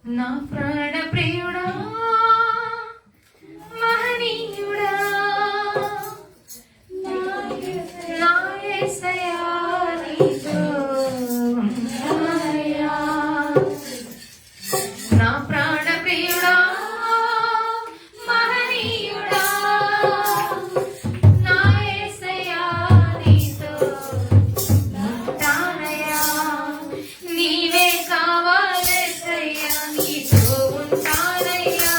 నా ప్రాణ ప్రియుడా మహనీయుడా నా యేసయ్యా నీతో ఉన్నానయ్యా. నా ప్రాణ ప్రియుడా మహనీయుడా నా యేసయ్యా నీతో ఉంటానయ్యా. నీవే కావాలేసయ్యా నీతో ఉంటానయ్యా.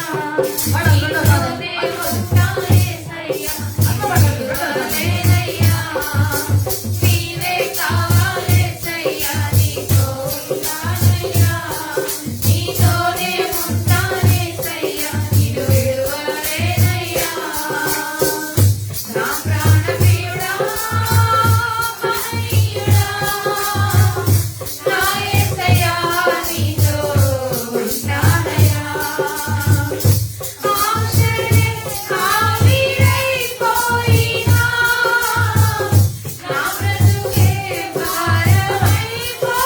నీతోనే ఉంటానేసయ్యా ఉంటానేనయ్యా. నీవే కావాలేసయ్యా నీతో ఉంటానయ్యా. నీతోనే ఉంటానేసయ్యా నిన్ను విడువలేనయ్యా. నా ప్రాణ ప్రియుడా మహనీయుడా నా యేసయ్యా నీతో ఉంటానయ్యా. ఆశలే ఆవిరైపోయినా నా బ్రతుకే భారమైపోయినా.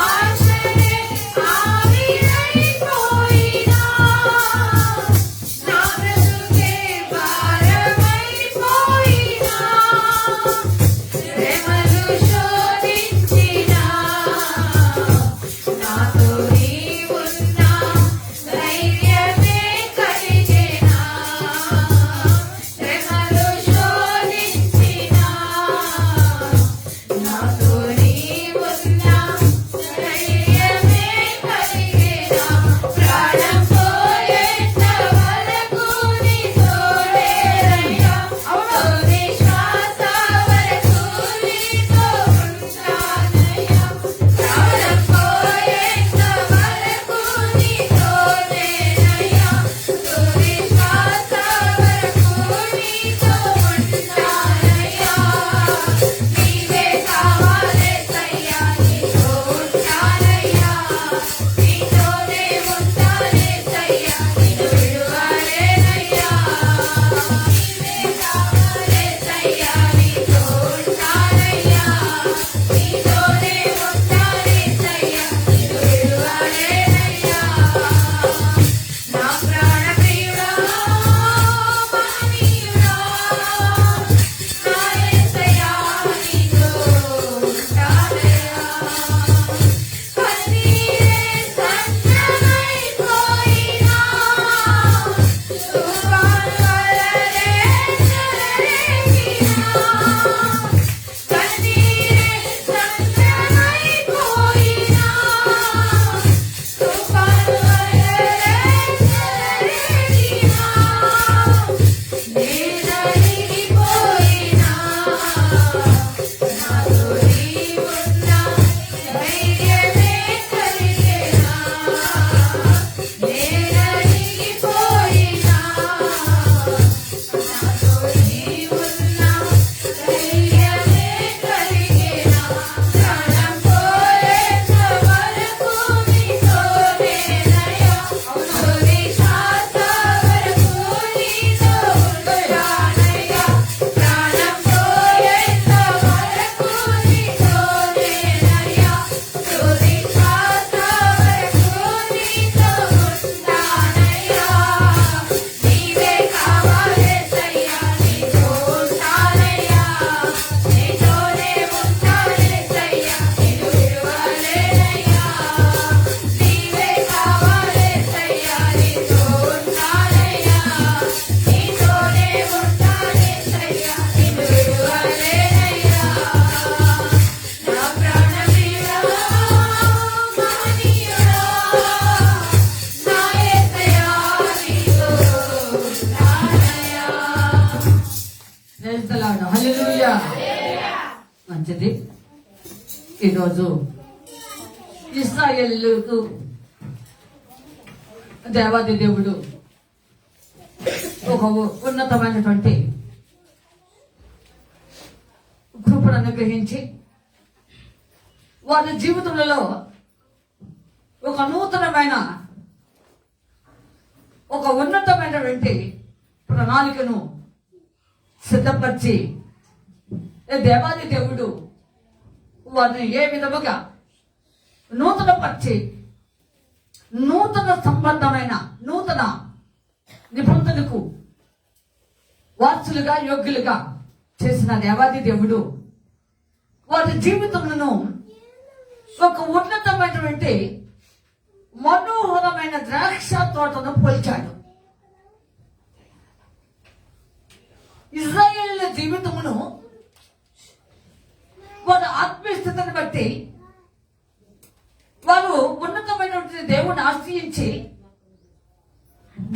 ఆశలే ఆవిరైపోయినా నా బ్రతుకే భారమైపోయినా. శ్రమలు శోధించినా నాతో నీవున్నా ధైర్యమే కలిగేనా. శ్రమలు శోధించినా నాతో నీవున్నా ధైర్యమే కలిగేనా. ప్రాణం పోయేంత వరకు నీ తోడేనయ్యా. తొలి శ్వాస వరకు నీతో ఉంటానయ్యా. ప్రాణం పోయేంత వరకు నీ తోడేనయ్యా. తొలి శ్వాస వరకు నీతో ఉంటానయ్యా. నీవే కావాలేసయ్యా నీతో ఉంటానయ్యా. నీతోనే ఉంటానేసయ్యా నిన్ను విడువలేనయ్యా. నీవే కావాలేసయ్యా నీతో ఉంటానయ్యా. నీతోనే ఉంటానేసయ్యా నిన్ను విడువలేనయ్యా. నా ప్రాణ ప్రియుడా మహనీయుడా నా యేసయ్యా నీతో ఉంటానయ్యా. కన్నీరే సంద్రమైపోయినా తుఫాను అలలే చెలరేగినా. కన్నీరే సంద్రమైపోయినా తుఫాను అలలే చెలరేగినా. నేనలిగిపోయినా నాతో నీవున్నా ధైర్యమే కలిగేనా. నేనలిగిపోయినా నాతో నీవున్నా ధైర్యమే కలిగేనా. ప్రాణం పోయేంత వరకు నీతోనేనయ్యా. తొలి శ్వాస వరకు నీతో ఉంటానయ్యా. ప్రాణం పోయేంత వరకు నీతోనేనయ్యా. తొలి శ్వాస వరకు నీతో ఉంటానయ్యా. నీవే కావాలేసయ్యా నీతో ఉంటానయ్యా. నీతోనే ఉంటానేసయ్యా నిన్ను విడువలేనయ్యా. నీవే కావాలేసయ్యా నీతో ఉంటానయ్యా. నీతోనే ఉంటానేసయ్యా నిన్ను విడువలేనయ్యా. నా ప్రాణ ప్రియుడా మహనీయుడా నా యేసయ్యా నీతో ఉంటానయ్యా. నేర్చులాడు హల్లెలూయా. మంచిది. ఈరోజు ఇశ్రాయేలుకు దేవాది దేవుడు ఒక ఉన్నతమైనటువంటి కృపను అనుగ్రహించి వారి జీవితంలో ఒక నూతనమైన ఒక ఉన్నతమైనటువంటి ప్రణాళికను సిద్ధపరిచి దేవాది దేవుడు వారిని ఏ విధముగా నూతన సిద్ధపరిచి నూతన సంబంధమైన నూతన నిబంధనకు వారసులుగా యోగ్యులుగా చేసిన దేవాది దేవుడు వారి జీవితములను ఒక ఉన్నతమైనటువంటి మనోహరమైన ద్రాక్ష తోటను పోల్చాడు. ఇజ్రాయేలు జీవితమును వారి ఆత్మీయ స్థితిని బట్టి వారు ఉన్నతమైనటువంటి దేవుని ఆశ్రయించి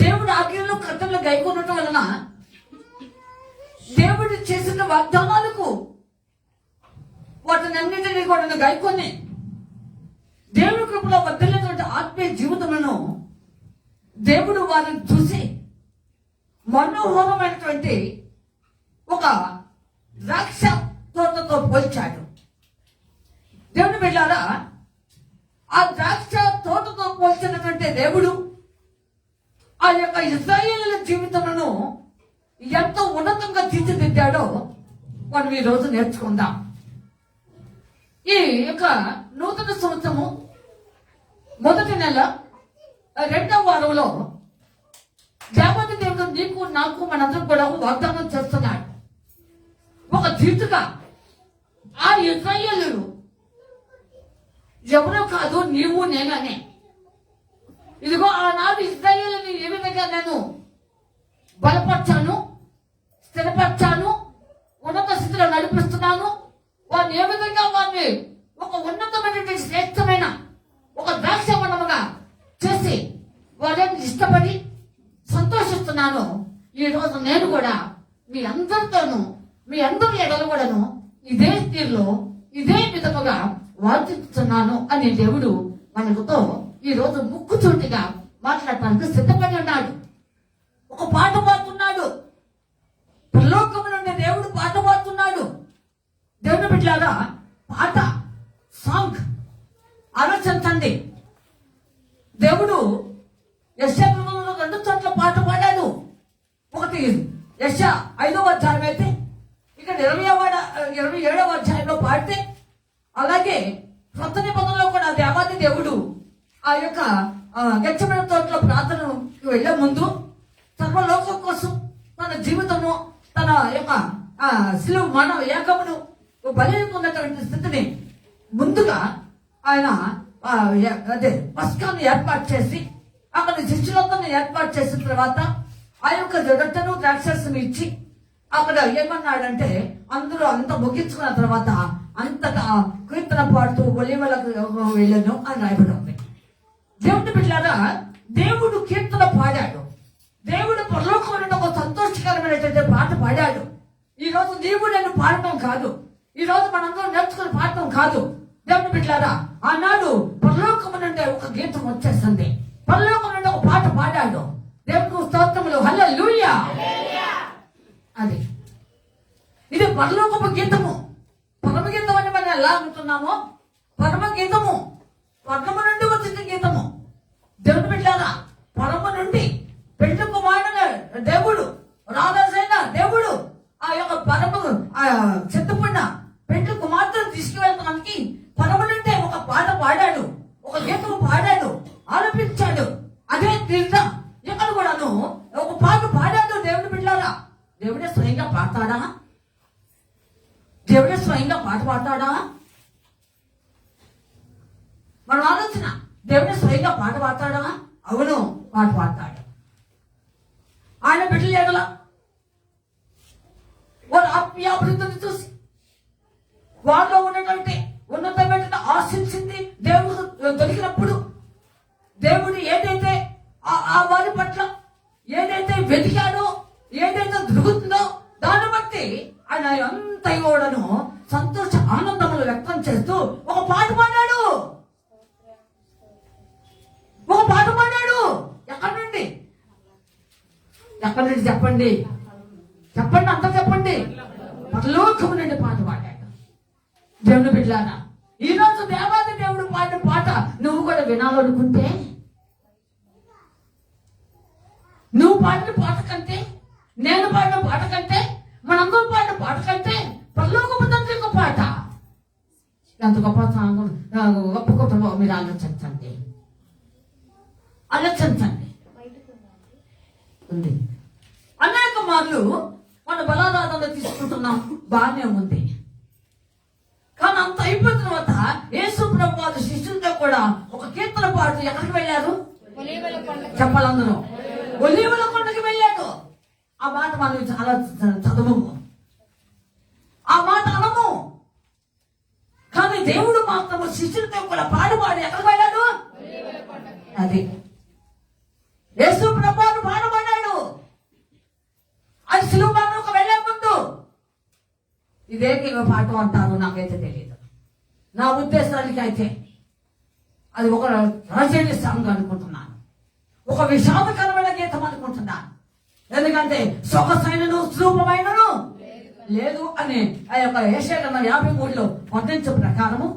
దేవుడి ఆజ్ఞలు కట్టలు గైకొనటం వలన దేవుడు చేసిన వాగ్దానాలకు వాటిని అన్నింటినీ కూడా గైకొని దేవుడి కృపలో వర్ధిల్లినటువంటి ఆత్మీయ జీవితములను దేవుడు వారిని చూసి మనోహరమైనటువంటి ఒక ద్రాక్ష తోటతో పోల్చాడు. దేవుని బిడ్డలారా, ఆ ద్రాక్ష తోటతో పోల్చినటువంటి దేవుడు ఆ యొక్క ఇశ్రాయేలు జీవితములను ఎంతో ఉన్నతంగా తీర్చిదిద్దాడో మనం ఈ రోజు నేర్చుకుందాం. ఈ యొక్క నూతన సంవత్సరము మొదటి నెల 2వ వారంలో దేవాది దేవుడు నీకు నాకు మనందరం కూడా వాగ్దానం చేస్తున్నాడు. ఒక తీర్చుగా ఆ ఇశ్రాయేలు ఎవరో కాదు, నీవు నేననే. ఇదిగో ఆనాడు ఇశ్రాయేలుని ఏ విధంగా నేను బలపరిచాను, స్థిరపరిచాను, ఉన్నత స్థితిలో నడిపిస్తున్నాను, వారిని ఏ విధంగా వారిని ఒక ఉన్నతమైనటువంటి శ్రేష్టమైన ఒక ద్రాక్షవనముగా చేసి వారిని ఇష్టపడి సంతోషిస్తున్నాను. ఈ రోజు నేను కూడా మీ అందరితోనూ మీ అందరి ఎడలు కూడాను ఇదే తీరులో ఇదే విధముగా వార్తిస్తున్నాను అని దేవుడు మనతో ఈ రోజు ముక్కుచూటిగా మాట్లాడటానికి సిద్ధపడి ఉన్నాడు. ఒక పాట పాడుతున్నాడు. పరలోకము నుండి దేవుడు పాట పాడుతున్నాడు. దేవుని బిడ్డలారా, పాట సాంగ్ ఆలోచించండి. దేవుడు యెషయా గ్రంథంలో 2 చోట్ల పాట పాడాడు. ఒకటి యెషయా 5వ అధ్యాయం అయితే, ఇక్కడ 27వ అధ్యాయంలో పాడితే, అలాగే కొత్త నిబంధనలో కూడా దేవాది దేవుడు ఆ యొక్క గెచ్చమైన తోటలో ప్రార్థనకు వెళ్లే ముందు సర్వలోకం కోసం తన జీవితము తన యొక్క శిలువ మానవ యాగమును బలిపొందినటువంటి స్థితిని ముందుగా ఆయన అదే పస్కాన్ని ఏర్పాటు చేసి అక్కడ శిష్యులందరినీ ఏర్పాటు చేసిన తర్వాత ఆ యొక్క రొట్టెను ద్రాక్షరసం ఇచ్చి అక్కడ ఏమన్నాడంటే అందరూ అంత ముగించుకున్న తర్వాత అంతగా కీర్తన పాడుతూ ఒలివలకు వెళ్ళను అని రాయబడి ఉంది. దేవుడి బిడ్డలారా, దేవుడు కీర్తన పాడాడు. దేవుడు పరలోకమైన ఒక సంతోషకరమైనటువంటి పాట పాడాడు. ఈ రోజు నీవు నేను పాడటం కాదు, ఈ రోజు మనందరం నేర్చుకుని పాడటం కాదు. దేవుడి బిడ్డలారా, ఆనాడు పరలోకము నుండి ఒక గీతం వచ్చేస్తుంది. పరలోకం నుండి ఒక పాట పాడాడు. దేవుడు స్తోత్రములు, హల్లెలూయా. అది ఇది పరలోకపు గీతము. పరమగీతం అని మనం ఎలా అంటున్నామో, పరమగీతము పరమ నుండి వచ్చిన గీతము. దేవుని బిడ్డలారా, పరమ నుండి పెళ్లి కుమారుడు దేవుడు, రాజైన దేవుడు ఆ యొక్క పరమ చెత్తపడిన పెళ్లి కుమార్తెను తీసుకువెళ్ళడానికి పరమ నుండి ఒక పాట పాడాడు, ఒక గీతము పాడాడు, ఆలపించాడు. అదే తీర్థ ఇక్కడ కూడాను ఒక పాట పాడాడు. దేవుని బిడ్డలారా, దేవుడే స్వయంగా పాడతాడా? దేవుడే స్వయంగా పాట పాడతాడా? మనం ఆలోచన, దేవుడే స్వయంగా పాట పాడతాడా? అవును, పాట పాడతాడు. ఆయన బిడ్డలు ఎడల వారి ఆత్మీయ అభివృద్ధిని చూసి వారిలో ఉన్నటువంటి ఉన్నతమైన ఆశించింది దేవుడు దొరికినప్పుడు, దేవుడు ఏదైతే ఆ వారి పట్ల ఏదైతే వెతికాడో, ఏదైతే దొరుకుతుందో దాన్ని బట్టి ఆయన అంత కూడాను సంతోష ఆనందములు వ్యక్తం చేస్తూ ఒక పాట పాడాడు. ఒక పాట పాడాడు. ఎక్కడి నుండి చెప్పండి, చెప్పండి, అంతా చెప్పండి. పరలోకము నుండి పాట పాడాడు. దేవుని బిడ్డలారా, ఈ రోజు దేవాది దేవుడు పాడిన పాట నువ్వు కూడా వినాలనుకుంటే, నువ్వు పాడిన పాట కంటే, నేను పాడిన పాట కంటే, మనందరం పాడిన పాట కంటే పరలోకపు తండ్రి యొక్క పాట ఎంత గొప్ప గొప్ప కుటుంబం మీరు ఆలోచించండి, ఆలోచించండి. ఉంది అనేక మార్లు మన బలారాధన తీసుకుంటున్నాం, బాగానే ఉంది. కానీ అంత అయిపోయిన తర్వాత యేసు ప్రభు వారి శిష్యులతో కూడా ఒక కీర్తన పాడుతూ ఎక్కడికి వెళ్ళారు చెప్పాలందరూ? ఒలీవల కొండకి వెళ్ళాడు. ఆ మాట మనం చాలా చదవము, ఆ మాట అనము. కానీ దేవుడు మాత్రము శిష్యులతో కూడా పాడి ఎక్కడికి వెళ్ళాడు? అది యేసు ప్రభువును పాడబడ్డాడు. అది సులువు ఒక వెళ్ళే ముందు ఇదే పాఠం అంటారు, నాకైతే తెలియదు. నా ఉద్దేశానికి అయితే అది ఒక రచయిత సాంగ్ అనుకుంటున్నాను, ఒక విషాదకరమైన గీతం అనుకుంటున్నాను. ఎందుకంటే సొగసైనను స్వరూపమైనను లేదు అని ఆ యొక్క యెషయా 53లో వర్తించిన ప్రకారము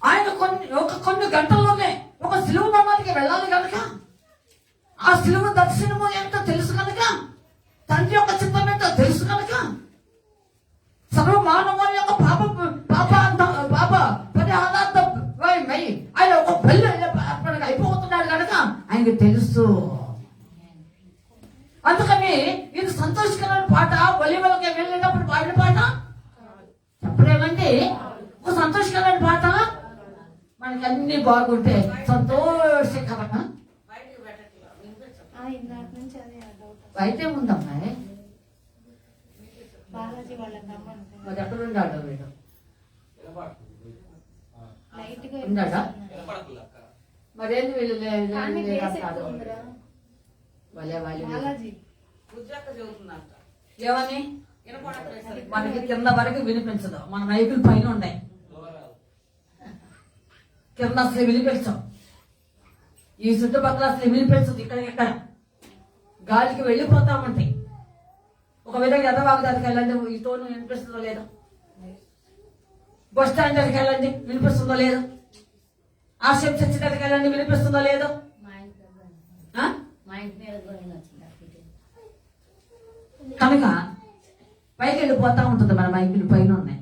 ఆయన కొన్ని గంటల్లోనే ఒక సిలువ మరణానికి వెళ్ళాలి కనుక, ఆ సిలువ దర్శనము ఏంటో తెలుసు కనుక, తండ్రి యొక్క చిత్తం ఏంటో తెలుసు కనుక, సర్వ మానవాళి యొక్క పాప పరిహారార్థం ఆయన ఒక బలి అయిపోతున్నాడు కనుక ఆయనకి తెలుసు. అందుకని ఇది సంతోషకరమైన పాట. ఒలీవలకి వెళ్ళినప్పుడు పాడిన పాట చెప్పలేమండి. ఒక సంతోషకరమైన పాట, మనకి అన్ని బాగుంటే సంతోషకరంగా. అయితే ఉందమ్మా, మరి ఎక్కడ ఉన్నాడు వీడు? ఉన్నాడా? మరేంది వీళ్ళు ఏమని మనకి కింద వరకు వినిపించదు. మన మైకులు పైన ఉన్నాయి, కింద అసలు వినిపించం. ఈ చుట్టుపక్కల అసలు వినిపించదు. ఇక్కడ గాలికి వెళ్ళిపోతా ఉంటాయి. ఒక విధంగా ఎదవాగదానికి వెళ్ళండి, ఈ టోన్ వినిపిస్తుందో లేదో. బస్ స్టాండ్ దగ్గరికి వెళ్ళండి, వినిపిస్తుందో లేదో. ఆశయం చర్చి దగ్గరికి వెళ్ళండి, వినిపిస్తుందో లేదో. కనుక పైకి వెళ్ళిపోతా ఉంటుంది. మన మైకులు పైన ఉన్నాయి,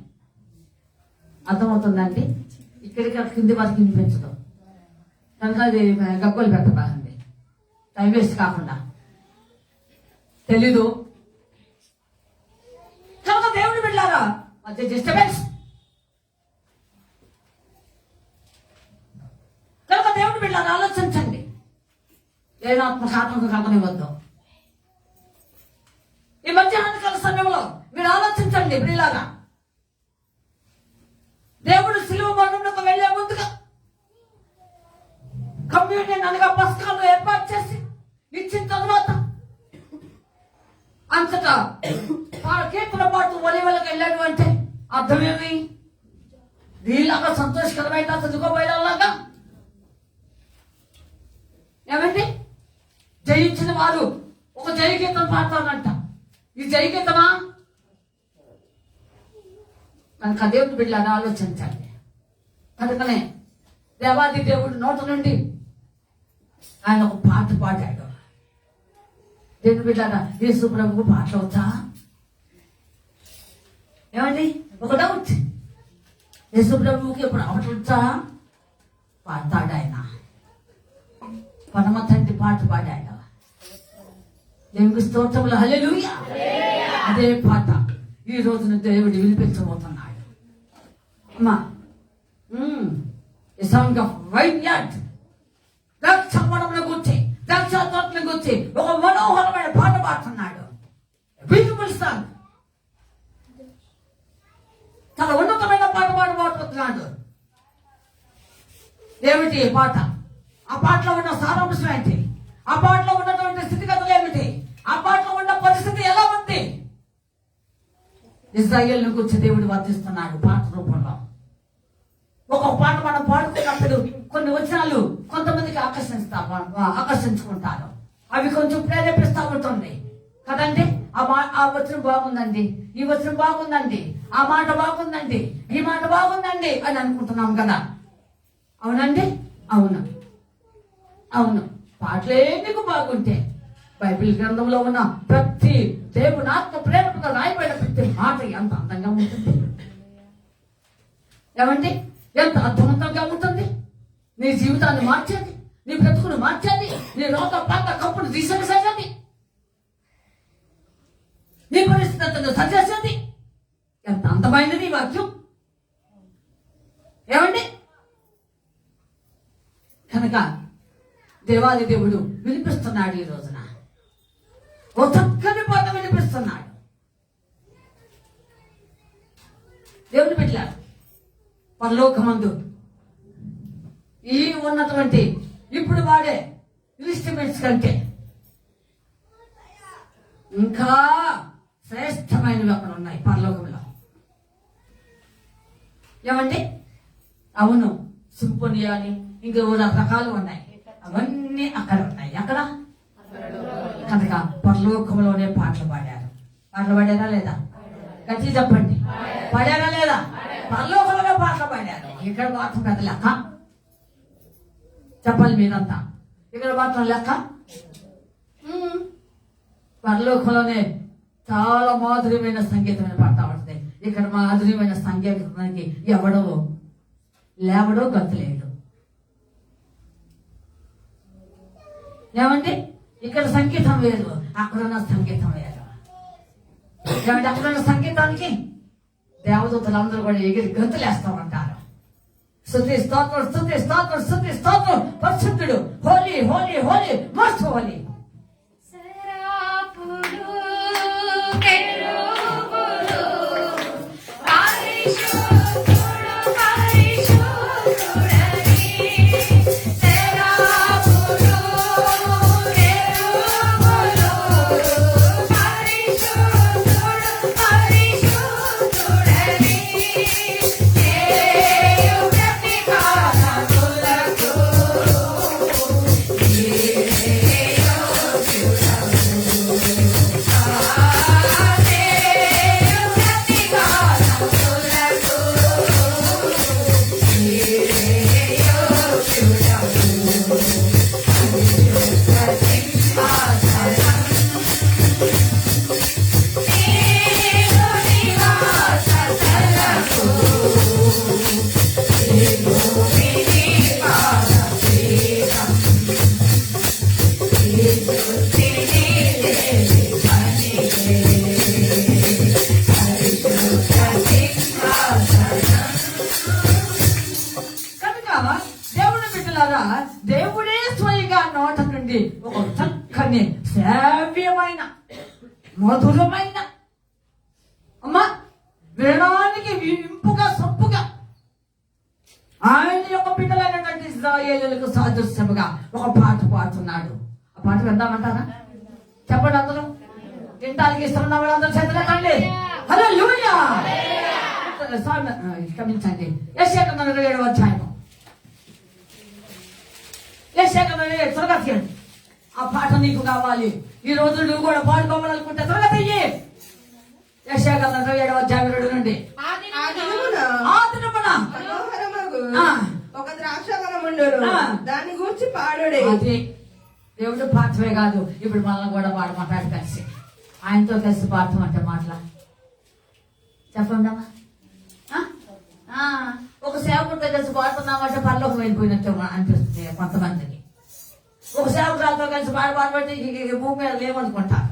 అర్థమవుతుందండి. ఇక్కడికి కింది వరకు వినిపించదు కనుక అది గగ్గోలు పెట్టబాకండి, టైం వేస్ట్ కాకుండా. తెలీదు కనుక దేవుడు బిడ్డలారా మధ్య డిస్టర్బెన్స్. కనుక దేవుడు బిడ్డలారా ఆలోచించండి, ఏనాత్మకాత్మక కలగనివ్వద్దు. ఈ మధ్యాహ్నకాల సమయంలో మీరు ఆలోచించండి ప్రియులారా. దేవుడు సిలువ మరణంలోకి వెళ్లే ముందుగా కమ్యూనియన్ అనగా పస్కాలు ఏర్పాటు చేసి ఇచ్చిన తర్వాత అంతటా కీర్తన పాటు ఒలీవలకు వెళ్ళాడు అంటే అర్థమేమి? వీళ్ళగా సంతోషకరమైన చదువుకోబోయేలాగా ఏమండి? జయించిన వారు ఒక జయ గీతం పాడతానంట. ఈ జయ గీతమా? కనుక దేవుడు బిడ్డలను ఆలోచించండి. కనుకనే దేవాది దేవుడు నోట నుండి ఆయన ఒక పాట పాడాడు. దేవుడు బిడ్డలారా యేసు ప్రభువుకు పాటలు వచ్చా? ఏమండి? ఒక డౌట్, యేసు ప్రభువుకి ఇప్పుడు పాటలు వచ్చా? పాడతాడు ఆయన. పరమ తండ్రి పాట పాడాడు. దేవునికి స్తోత్రములు, హల్లెలూయా. అదే పాట ఈ రోజున దేవుడు వినిపించబోతున్నాడు. అమ్మా, సాంగ్ ఆఫ్ వైన్యార్డ్, ద్రాక్ష వనముల గురించి, ద్రాక్ష తోటల గురించి ఒక మనోహరమైన పాట పాడుతున్నాడు. బ్యూటిఫుల్ సాంగ్, చాలా ఉన్నతమైన పాట పాడుతున్నాడు. ఏమిటి పాట? ఆ పాటలో ఉన్న సారాంశం ఏంటి? ఆ పాటలో ఉన్నటువంటి స్థితిగతులు ఏమిటి? ఆ పాటలో ఉన్న పరిస్థితి ఎలా ఉంది? ఇజ్రాయేల్ గురించి దేవుడు వర్తిస్తున్నాడు పాట రూపంలో. ఒక పాట మనం పాడుకున్నప్పుడు కొన్ని వచనాలు కొంతమందికి ఆకర్షించుకుంటారు, అవి కొంచెం ప్రేరేపిస్తూ ఉంటుంది కదండి. ఆ వచనం బాగుందండి, ఈ వచనం బాగుందండి, ఆ మాట బాగుందండి, ఈ మాట బాగుందండి అని అనుకుంటున్నాం కదా. అవునండి, అవును అవును. పాటలే మీకు బాగుంటే బైబిల్ గ్రంథంలో ఉన్న ప్రతి దేవుని ఆత్మ ప్రేమతో రాయబడిన ప్రతి మాట ఎంత అందంగా ఉంటుంది, ఏమండి, ఎంత అద్భుతంగా ఉంటుంది. నీ జీవితాన్ని మార్చేది, నీ బ్రతుకును మార్చేది, నీ రోగ పాత కప్పును తీసేసేది, నీ పరిస్థితులను సరిచేసేది. ఎంత అందమైనది ఈ వాక్యం, ఏమండి. కనుక దేవాది దేవుడు వినిపిస్తున్నాడు ఈ రోజున, ఓ చక్కని పాట వినిపిస్తున్నాడు. దేవుని పెట్టారు పరలోకమందు ఈ ఉన్నటువంటి ఇప్పుడు వాడే ఇన్స్ట్రుమెంట్స్ కంటే ఇంకా శ్రేష్టమైనవి అక్కడ ఉన్నాయి పరలోకంలో, ఏమండి. అవును, సింఫోనీ అని ఇంకా రకరకాలు ఉన్నాయి, అవన్నీ అక్కడ ఉన్నాయి. అక్కడ కనుక పరలోకంలోనే పాటలు పాడారా లేదా? గట్టి చెప్పండి, పాడారా లేదా? పరలోకంలోనే పాటలు పాడారు. ఇక్కడ మాత్రం పెద్ద లెక్క చెప్పాలి మీరంతా, ఇక్కడ మాత్రం లెక్క. పరలోకంలోనే చాలా మాధుర్యమైన సంగీతమైన పాడుతూ ఉంటుంది. ఇక్కడ మాధుర్యమైన సంగీతానికి ఎవడో లేవడో గతులేడు, ఏమండి. ఇక్కడ సంగీతం వేరు, అక్కడున్న సంగీతం వేరు, ఏమంటే అక్కడున్న సంగీతానికి దేవదూతలందరూ కూడా ఎగిరి గంతులేస్తూ ఉంటారు. స్తుతి స్తోత్రం, స్తుతి స్తోత్రం, స్తుతి స్తోత్రం, పరిశుద్ధుడు, హోలీ హోలీ హోలీ, మోస్ట్ హోలీ. సరాపులు కెరూబులు పరిశుద్ధుడు పరిశుద్ధుడని, సరాపులు కెరూబులు పరిశుద్ధుడు పరిశుద్ధుడని, చేయు ప్రతికారములకు కనుక దేవుని బిడ్డలారా, దేవుడే స్వయంగా నోట నుండి ఒక చక్కని శ్రావ్యమైన మధురమైన అమ్మా వినడానికి ఇంపుగా సొప్పుగా ఆయన యొక్క బిడ్డలైనటువంటి ఇశ్రాయేలులకు సాదృశ్యముగా ఒక పాట పాడుతున్నాడు. ఆ పాట విందామంటారా? చెప్పండి అందరూ. వినటానికి ఇష్టమున్న వాళ్ళందరూ చేతులెత్తండి. హల్లెలూయా. క్షమించండి, యెషయా గ్రంథం 27వ అధ్యాయం. యెషయా గ్రంథం త్వరగా తీయండి. ఆ పాట నీకు కావాలి, ఈ రోజు నువ్వు కూడా పాడుకోవాలనుకుంటే త్వరగా తీయి. యెషయా గ్రంథం 27వ అధ్యాయం 2 నుండి. ఆ దినమున ఆ దినమున మనోహరమగు ఆ. ఒక ద్రాక్షవనముండును, ఆ. దాన్ని గూర్చి పాడుడే. అది దేవుడు పాఠమే కాదు, ఇప్పుడు మనల్ని కూడా పాడమంటాడు కలిసి. ఆయనతో కలిసి పాడటం మాటలా చెప్పండి అమ్మా. ఒక సేవకుడితో కలిసి పాడుతున్నామంటే పరలోకం వెళ్ళిపోయినట్టు అనిపిస్తుంది కొంతమందికి. ఒక సేవకురాలతో కలిసి పాడబట్టి భూమి మీద లేవనుకుంటారు.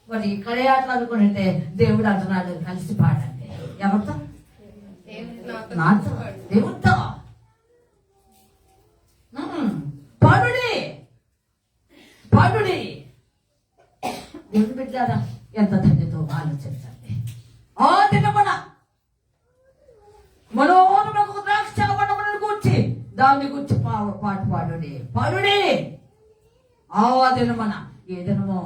మరి ఇక్కడే అట్లా అనుకుంటే దేవుడు అంటున్నాడు కలిసి పాడండి. ఎవరితో? నాతో, దేవుడితో. పాడుడి పాడుడి. దేవుని బిడ్డారా, ఎంత ధన్యతో ఆలోచించండి. ఆ దినమున మనోహరముకు ద్రాక్షవనమును గూర్చి దాన్ని గూర్చి పాట పాడుడి పాడుడి. ఆ దినమున ఏ దినమో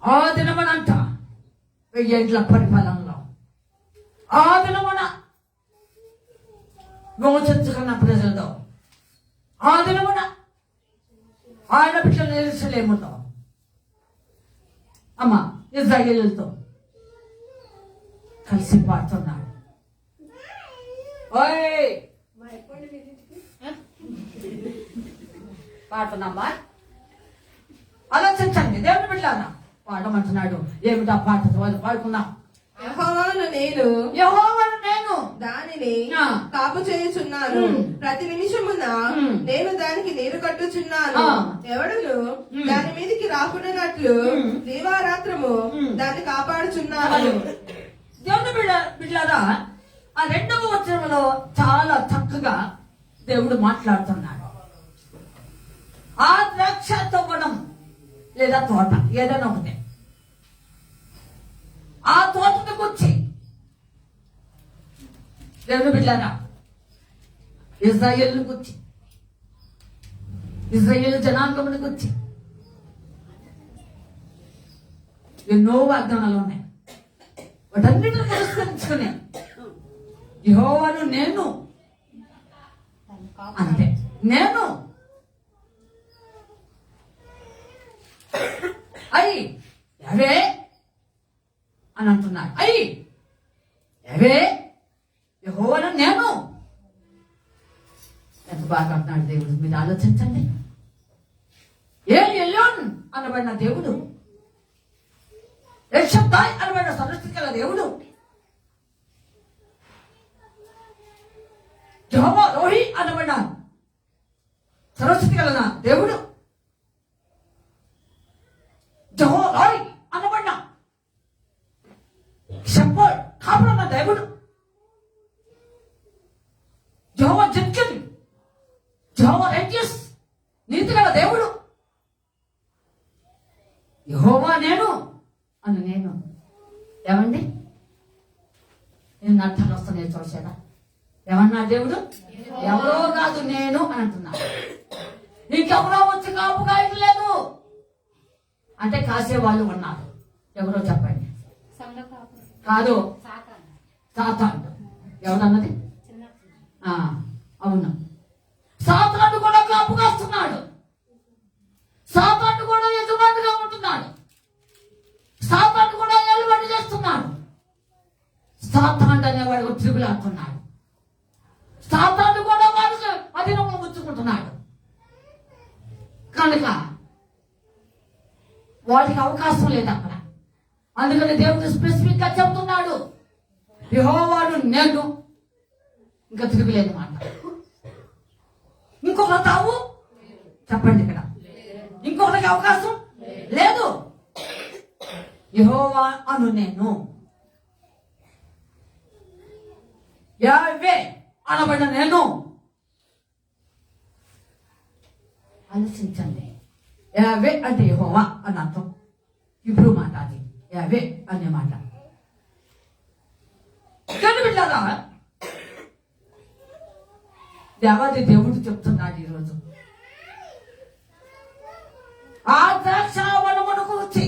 ఆ దినమునంట 1000 ఏండ్ల పరిపాలనలో ఆ దినమున విమోచించుకున్న ప్రజలతో ఆ దినమున ఆయన బిడ్డలు ఎరుసలేముతో అమ్మ ఇశ్రాయేలుతో కలిసి పాడుతున్నాడు. ఓయ్ పాడుతున్నామా? ఆలోచించండి, దేవుని బిడ్డలారా. పాడమంటున్నాడు. ఏమిటా పాట? పాడుకుందాం. యెహోవాను నేను యెహోవాను నేను దానిని ఆ. కాపు చేయుచున్నాను. ప్రతి నిమిషమున నేను దానికి నీరు కట్టుచున్నాను. ఆ. ఎవడును దాని మీదకి రాకుండానట్లు దీవారాత్రము దాన్ని కాపాడుచున్నాను. దేవుని బిడ్డలారా, ఆ 2వ వచనంలో చాలా చక్కగా దేవుడు మాట్లాడుతున్నాడు. ఆ ద్రాక్ష తవ్వడం లేదా తోట ఏదైనా ఒకటే, ఆ తోటను గురించి దేవుని బిడ్డలారా, ఇజ్రాయేలును గురించి, ఇజ్రాయేలు జనాంగమును గురించి ఎన్నో వాగ్దానాలు ఉన్నాయి. వాటన్నిటిని పురస్కరించుకుని యెహోవాను నేను అంతే, నేను అయ్యి అవే అని అంటున్నాడు. అయ్యి అవే యెహోవాను నేను. ఎంత బాగా అంటున్నాడు దేవుడు. మీరు ఆలోచించండి. ఎల్యోన్ అనబడిన దేవుడు, ఎల్ షద్దాయ్ అనబడిన సృష్టి గల దేవుడు, యెహోవా రోహి అనబడిన సర్వశక్తి గల దేవుడు, యెహోవా రాయ్ అనబడిన షెపర్డ్ కాపురన్న దేవుడు, యెహోవా జిద్కిన్, యెహోవా రైటియస్ నీతి గల దేవుడు, యెహోవా నేను అని నేను. ఏమండి, నేను అర్థాలు వస్తున్నాయి చూసారా? ఏమన్నా దేవుడు ఎవరో కాదు నేను అని అంటున్నాడు. ఇంకెవరో వచ్చి కాపు కాయట్లేదు అంటే కాసేవాళ్ళు ఉన్నారు. ఎవరో చెప్పండి. కాదు, సాతాను. ఎవరన్నది? అవును, సాతాను కూడా కాపు కాస్తున్నాడు. సాతాను కూడా యజమానిగా ఉంటున్నాడు. సాతాను కూడా ఏలుబడి చేస్తున్నాడు. సాతాను అనేవాడు తిరుగులాడుతున్నాడు. సాతాను కూడా వాడికి అధీనంలో ఉంచుకుంటున్నాడు. కనుక వాటికి అవకాశం లేదు అక్కడ. అందుకని దేవుడు స్పెసిఫిక్ గా చెబుతున్నాడు, యెహోవాను నేను. ఇంకా తిరుగులేదు మాట. ఇంకొక తావు చెప్పండి ఇక్కడ. ఇంకొకరికి అవకాశం లేదు. యెహోవా అను నేను, యావే అనబడిన నేను. ఆలోచించండి. యావే అంటే యెహోవా అని అర్థం. ఇప్పుడు మాట అది యావే అనే మాట. బిడ్డలారా, దేవాది దేవుడు చెప్తున్నాడు ఈరోజు. ఆ ద్రాక్షావనమునకు వచ్చి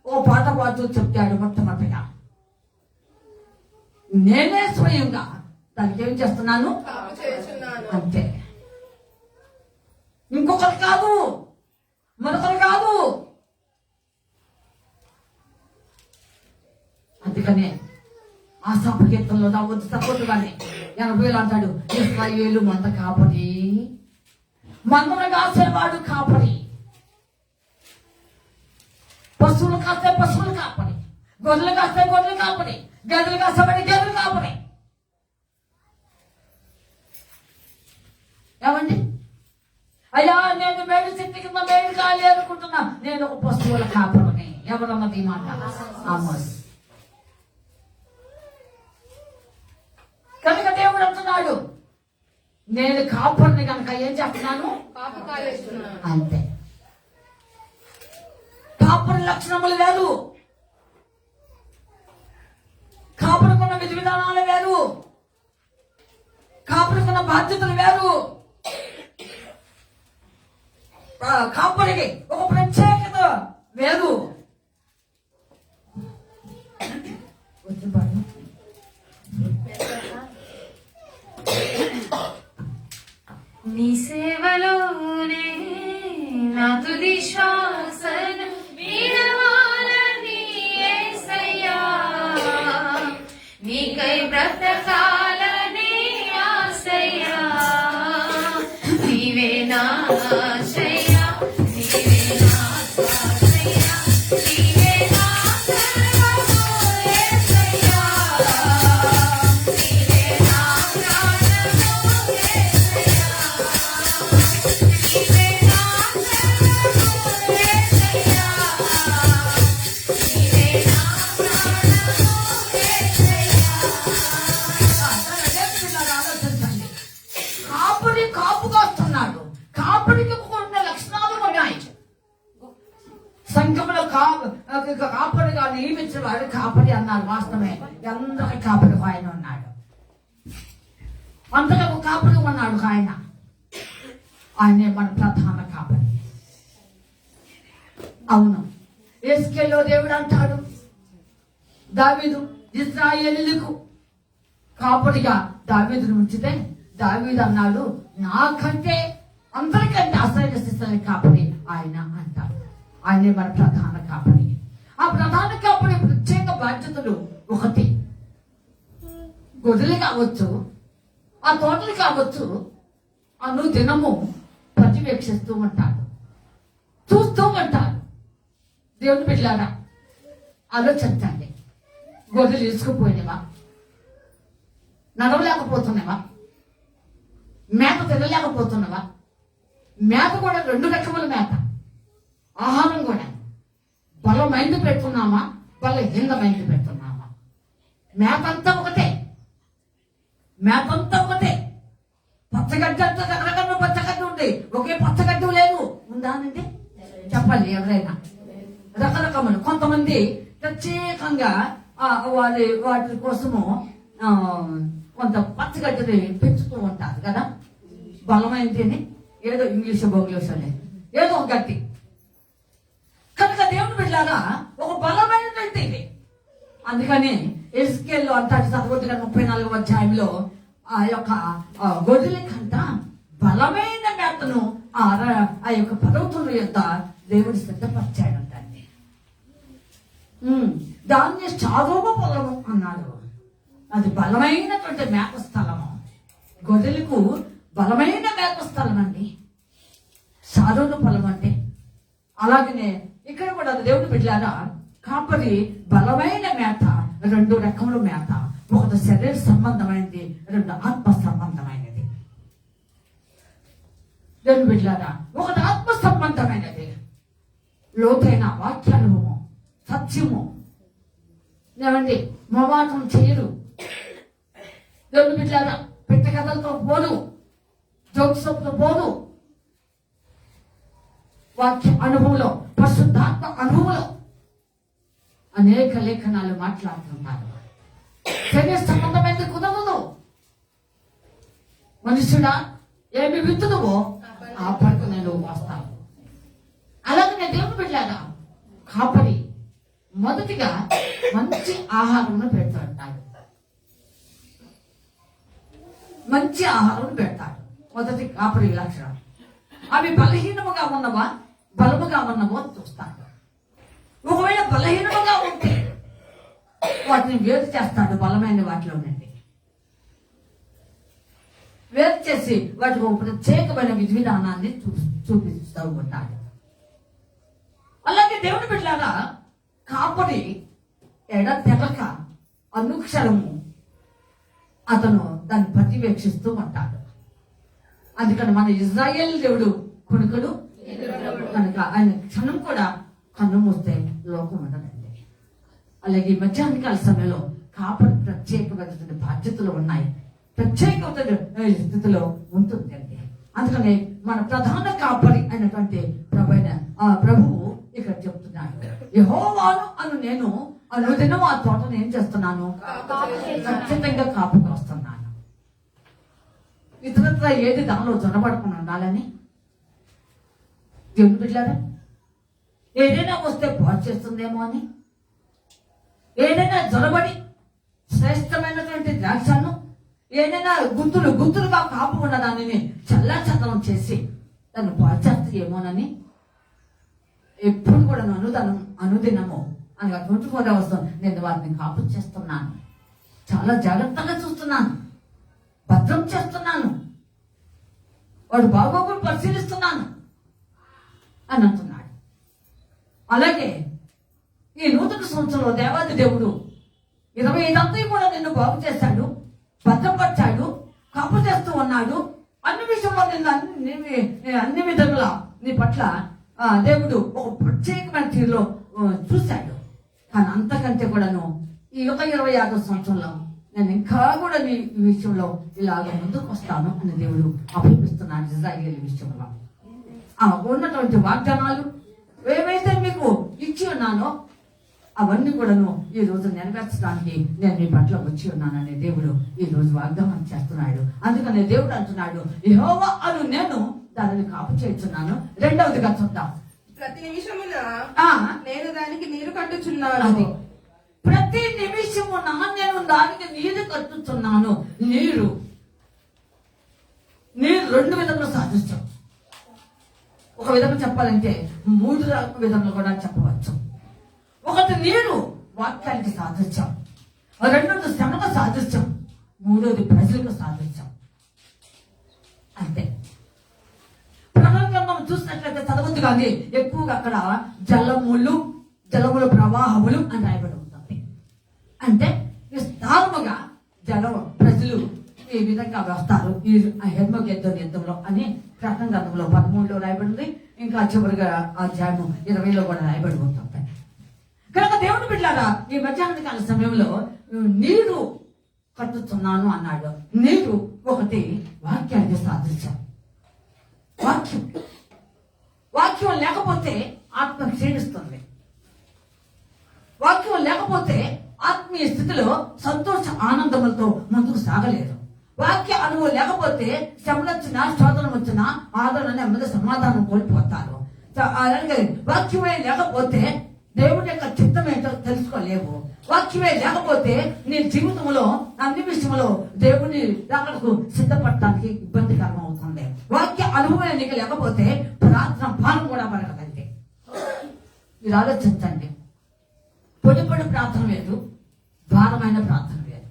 ఓ పాట పాడుతూ చెప్తాడు. మొట్టమొదటిగా నేనే స్వయంగా దానికి ఏం చేస్తున్నాను? కాపు చేయుచున్నాను. అంతే, ఇంకొకరు కాదు, మరొకరు కాదు. అందుకనే ఆ సపకీర్తనలో దావొద్దు సపోర్టుగానే 80 అంటాడు, ఇశ్రాయేలు మంద కాపరి, మందను కాసేవాడు కాపరి, పశువులు కాస్తే పశువులు కాపరి, గొర్రెలు కాస్తే గొర్రెలు కాపరి, గదులు కాసేవాడి గదులు కాపరి. ఏమండి, అయ్యా నేను మేడు చెట్టు కింద మేడు కాలి అనుకుంటున్నా, నేను ఒక పశువుల కాపరిని. ఎవరన్నది ఈ మాట? ఆమోస్. కనుక దేవుడు అంటున్నాడు, నేను కాపరిని కనుక ఏం చేస్తున్నాను? కాపు కాయుచున్నాను. అంతే. కాపరి లక్షణములు వేరు, కాపరికున్న విధి విధానాలు వేరు, కాపరికున్న బాధ్యతలు వేరు. కాపరికి ఒక ప్రత్యేకత వేరు. నీ సేవలోనే నా తుది శ్వాసను విడవాలని యేసయ్యా, నీకై బ్రతకాలని ఆశయ్యా, నీవే నా ఆలోచించండి. కాపురి కాపుగా వస్తున్నాడు. కాపురికి కొన్ని లక్షణాలు ఉన్నాయి. సంఘంలో కాపరిగా నియమించిన వాడు కాపరి అన్నారు. వాస్తవమే, అందరికి కాపరి ఆయన ఉన్నాడు. అందరికి కాపరి ఉన్నాడు ఆయన. ఆయనే మన ప్రధాన కాపరి. అవును, ఎస్కేలో దేవుడు అంటాడు, దావీదు ఇశ్రాయేలీయులకు కాపరిగా దావీదును ఉంచితే దావీదు అన్నాడు, నాకంటే అందరికంటే అసలైన శిస్తుల కాపరి ఆయన అంటాడు. ఆయనే మన ప్రధాన కాపరి. ఆ ప్రధాన కాపరి ప్రత్యేక బాధ్యతలు ఒకటి, గొర్రెలు కావచ్చు, ఆ తోటలు కావచ్చు, అను దినము పర్యవేక్షిస్తూ ఉంటాడు, చూస్తూ ఉంటాడు. దేవుని బిడ్డలారా ఆలోచించండి. గొర్రెలు తీసుకుపోయినవా, నడవలేకపోతున్నావా, మేత తినలేకపోతున్నావా? మేత కూడా రెండు రకముల మేత. ఆహారం కూడా బలమైంది పెడుతున్నామా, బలహీనమైంది పెడుతున్నామా? మేతంతా ఒకటే, మేతంతా ఒకటే. పచ్చగడ్డి అంతా రకరకాల పచ్చగడ్డి ఉంది, ఒకే పచ్చగడ్డి లేదు. ఉందా అంటే చెప్పండి ఎవరైనా. రకరకములు. కొంతమంది ప్రత్యేకంగా వాటి కోసము కొంత పచ్చగడ్డిని పెంచుతూ ఉంటారు కదా, బలమైంది ఏదో ఇంగ్లీష్ బొంగ్లీష్ అనేది ఏదో ఒక గడ్డి. కనుక దేవుని బిడ్డలాగా ఒక బలమైనటువంటి ఇది. అందుకని ఎస్కేల్లో అంటారు 34వ అధ్యాయంలో ఆ యొక్క గొర్రెలకంట బలమైన మేతను ఆ యొక్క పర్వతుల యొక్క దేవుడు సిద్ధపరిచాడంటండి. దాన్ని చాదోమ పొలము అన్నాడు. అది బలమైనటువంటి మేత స్థలము. గొర్రెలకు బలమైన మేత స్థలం అండి సాధోమ పొలం అంటే. అలాగనే ఇక్కడ కూడా దేవుని బిడ్డలారా కాపరి బలమైన మేత, రెండు రకముల మేత. ఒకటి శరీర సంబంధమైనది, రెండు ఆత్మ సంబంధమైనది. దేవుని బిడ్డలారా ఒకటి ఆత్మ సంబంధమైనది, లోతైన వాక్యానుభవం, సత్యము. ఏమండి, మొవాటం చేయరు. దేవుని బిడ్డలారా పెట్ట కథలతో పోదు, జోక్సంతో పోదు. వాక్య అనుభవంలో, పరిశుద్ధాత్మ అనుభవంలో అనేక లేఖనాలు మాట్లాడుతున్నారు. శరీర సంబంధమైన కుదరదు. మనుషుడా ఏమి విత్తుదువో ఆ పరకు నేను వస్తాను. అలాగే దేవుని బిడ్డలారా కాపరి మొదటిగా మంచి ఆహారం పెడతాడు. మంచి ఆహారం పెడతాడు. మొదటి కాపరి లక్షణం. అవి బలహీనముగా ఉన్నవా బలముగా ఉన్నవో చూస్తాడు. ఒకవేళ బలహీనముగా ఉంటే వాటిని వేరు చేస్తాడు. బలమైన వాటిలో నుండి వేరు చేసి వాటికి ఒక ప్రత్యేకమైన విధి విధానాన్ని చూపిస్తూ ఉంటాడు. అలాగే దేవుని బిడ్డలారా కాపరి ఎడతెగక అనుక్షరము అతను దాన్ని పర్యవేక్షిస్తూ ఉంటాడు. అందుకని మన ఇజ్రాయేల్ దేవుడు కొనుకడు కనుక ఆయన క్షణం కూడా కన్ను మూస్తే లోకం ఉండదండి. అలాగే మధ్యాహ్నకాల సమయంలో కాపరి ప్రత్యేకమైనటువంటి బాధ్యతలు ఉన్నాయి, ప్రత్యేకమైన స్థితిలో ఉంటుందండి. అందుకని మన ప్రధాన కాపరి అయినటువంటి ప్రభువు ఇక్కడ చెప్తున్నాడు, యెహోవాను అను నేను అనుదినం ఆ తోటను ఏం చేస్తున్నాను, ఖచ్చితంగా కాపుగా వస్తున్నాను. ఇతరత్ర ఏది దానిలో జొనబడకుండా ఉండాలని దేవుని బిడ్డలారా ఏదైనా వస్తే పాడు చేస్తుందేమో అని, ఏదైనా జొరబడి శ్రేష్టమైనటువంటి ద్రాక్షను ఏదైనా గుంతులుగా కాపు ఉన్న దానిని చల్లాచదనం చేసి దాన్ని పాడు చేస్తాయేమోనని ఎప్పుడు కూడా అనుదినము అనగా 24 hours నేను వారిని కాపు చేస్తున్నాను, చాలా జాగ్రత్తగా చూస్తున్నాను, భద్రం చేస్తున్నాను, వాడు బాగోగులు పరిశీలిస్తున్నాను అని అంటున్నాడు. అలాగే ఈ నూతన సంవత్సరంలో దేవాది దేవుడు 25 కూడా నిన్ను బాగు చేశాడు, భద్రపరిచాడు, కాపు చేస్తూ ఉన్నాడు. అన్ని విషయంలో అన్ని విధంగా నీ పట్ల దేవుడు ఒక ప్రత్యేకమైన తీరులో చూశాడు. కానీ అంతకంటే కూడాను ఈ 26వ సంవత్సరంలో నేను ఇంకా కూడా నీ విషయంలో ఇలాగ ముందుకు వస్తాను అని దేవుడు అభిపిస్తున్నాడు. ఇజ్రాయేలు విషయంలో ఉన్నటువంటి వాగ్దానాలు ఏవైతే మీకు ఇచ్చి ఉన్నానో అవన్నీ కూడాను ఈ రోజు నెరవేర్చడానికి నేను మీ పట్ల వచ్చి ఉన్నానని దేవుడు ఈ రోజు వాగ్దానం చేస్తున్నాడు. అందుకని దేవుడు అంటున్నాడు, యెహోవా అను నేను దానిని కాపు చేస్తున్నాను. రెండవదిగా చూద్దాం, ప్రతి నిమిషమున ఆ నేను దానికి నీరు కట్టుచున్నాను. అది ప్రతి నిమిషమున నేను దానికి నీరు కట్టుతున్నాను. నీరు రెండు విధంగా సాధిస్తాం. ఒక విధంగా చెప్పాలంటే 3 విధంగా కూడా చెప్పవచ్చు. ఒకటి నీరు వాక్యానికి సాధించాం, రెండోది శ్రమకు సాధించాం, మూడోది ప్రజలకు సాధించాం. అంతే. ప్రపంచంలో చూసినట్లయితే చదవద్దు కానీ ఎక్కువగా అక్కడ జలముల ప్రవాహములు అని రాయబడి ఉంటుంది. అంటే విస్తారముగా ప్రజలు ఈ విధంగా వస్తారు ఈ యుద్ధంలో అని ప్రకటన గ్రంథంలో 13లో రాయబడింది. ఇంకా చివరిగా అధ్యాయం 20లో కూడా రాయబడి ఉంటుంది. కనుక దేవుని బిడ్డలారా ఈ మధ్యాహ్న కాల సమయంలో నీరు కట్టుతున్నాను అన్నాడు. నీరు ఒకటి వాక్యాన్ని సాధించాం. వాక్యం లేకపోతే ఆత్మ క్షీణిస్తుంది. వాక్యం లేకపోతే ఆత్మీయ స్థితిలో సంతోష ఆనందములతో ముందుకు సాగలేరు. వాక్య అనుభవం లేకపోతే శ్రమలు వచ్చినా శోధనం వచ్చినా ఆదరణ నెమ్మది సమాధానం కోల్పోతారు. అలాగే వాక్యమే లేకపోతే దేవుడి యొక్క చిత్తం ఏంటో తెలుసుకోలేవు. వాక్యమే లేకపోతే నీ జీవితంలో అన్ని విషయంలో దేవుని రాకడకు సిద్ధపడటానికి ఇబ్బందికరం అవుతుంది. వాక్య అనుభవం నీకు లేకపోతే ప్రార్థన భారం కూడా పడగలంటే మీరు ఆలోచించండి. పొడి ప్రార్థన లేదు, భారమైన ప్రార్థన లేదు.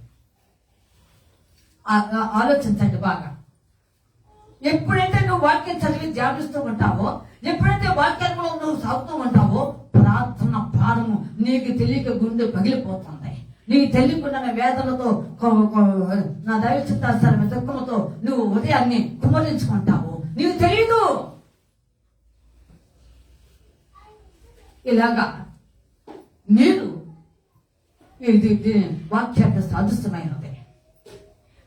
ఆలోచించండి బాగా. ఎప్పుడైతే నువ్వు వాక్యం చదివి ధ్యానిస్తూ ఉంటావో, ఎప్పుడైతే వాక్యంలో నువ్వు సాగుతూ ఉంటావో ప్రార్థన భారము నీకు తెలియక గుండె పగిలిపోతుంది. నీకు తెలియకుండా వేదనతో నా దైవ చిత్తాసారమైన దుఃఖంతో నువ్వు ఉదయాన్ని కుమరించుకుంటావు. నీకు తెలియదు. ఇలాగా నీరు ఇది వాక్యాన్ని సాధిస్తమైనది.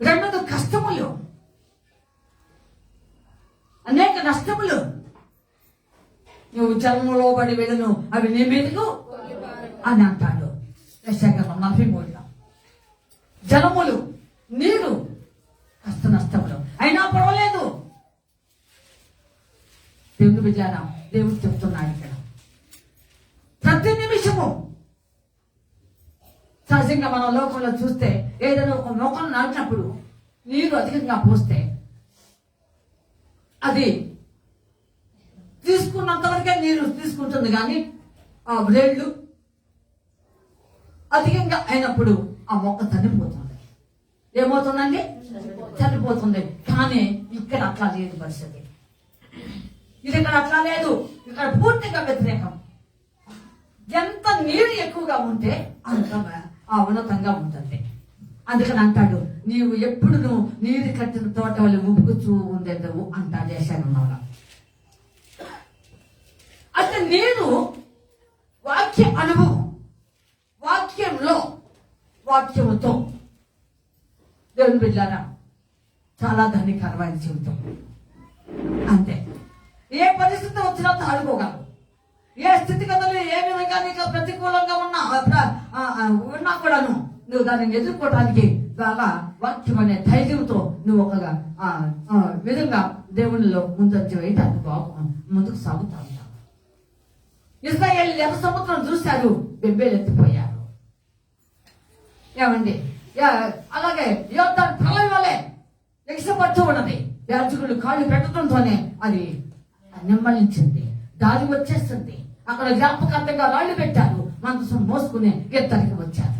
రెండోది కష్టములు, అనేక నష్టములు. నువ్వు జన్మలో పడి వెళ్ళను అవి నీ మీదకు అని అంటాడు యెషయా 43లో. జలములు, నీరు, కష్ట నష్టములు అయినా పర్వాలేదు. దేవుని బిడ్డలారా దేవుడు చెప్తున్నాడు ఇక్కడ ప్రతి నిమిషము. సహజంగా మనం లోకంలో చూస్తే ఏదైనా ఒక మొక్కను నాటినప్పుడు నీరు అధికంగా పోస్తే అది తీసుకున్నంతవరకే నీరు తీసుకుంటుంది. కానీ ఆ బ్లేడ్లు అధికంగా అయినప్పుడు ఆ మొక్క చనిపోతుంది. ఏమవుతుందండి? చనిపోతుంది. కానీ ఇక్కడ అట్లా లేదు పరిస్థితి. ఇది ఇక్కడ అట్లా లేదు. ఇక్కడ పూర్తిగా వ్యతిరేకం. ఎంత నీరు ఎక్కువగా ఉంటే అంత ఉన్నతంగా ఉంటుంది. అందుకని అంటాడు, నీవు ఎప్పుడు నువ్వు నీరు కట్టిన తోట వల్ల ఉబ్బుకుచూ ఉండేదవు అంటాడు యెషయా. అంటే నేను వాక్య అనుభవం, వాక్యంలో వాక్యముతో దేవుని బిడ్డలారా చాలా ధన్యకరమైన జీవితం. అంతే. ఏ పరిస్థితి వచ్చినా తాడుకోగలవు. ఏ స్థితిగతులు ఏ విధంగా నీకు ప్రతికూలంగా ఉన్నా కూడాను నువ్వు దానిని ఎదుర్కోవడానికి బాగా వాక్యం అనే ధైర్యంతో నువ్వు ఒక విధంగా దేవునిలో ముందంజ వేయటానికి ముందుకు సాగుతా ఉంటావు. ఇశ్రాయేలు ఎర్ర సముద్రం చూశారు, బెబ్బేలు ఎత్తిపోయారు. ఏమండి? అలాగే యోర్దాను ప్రళయం వలె ఎగిసిపడుతూ ఉన్నది. యాజకులు కాళ్ళు పెట్టడంతోనే అది నిమ్మలించింది, దారి వచ్చేస్తుంది. అక్కడ జ్ఞాపకార్థంగా రాళ్ళు పెట్టారు, మందసం మోసుకుని ఎత్తరికి వచ్చారు.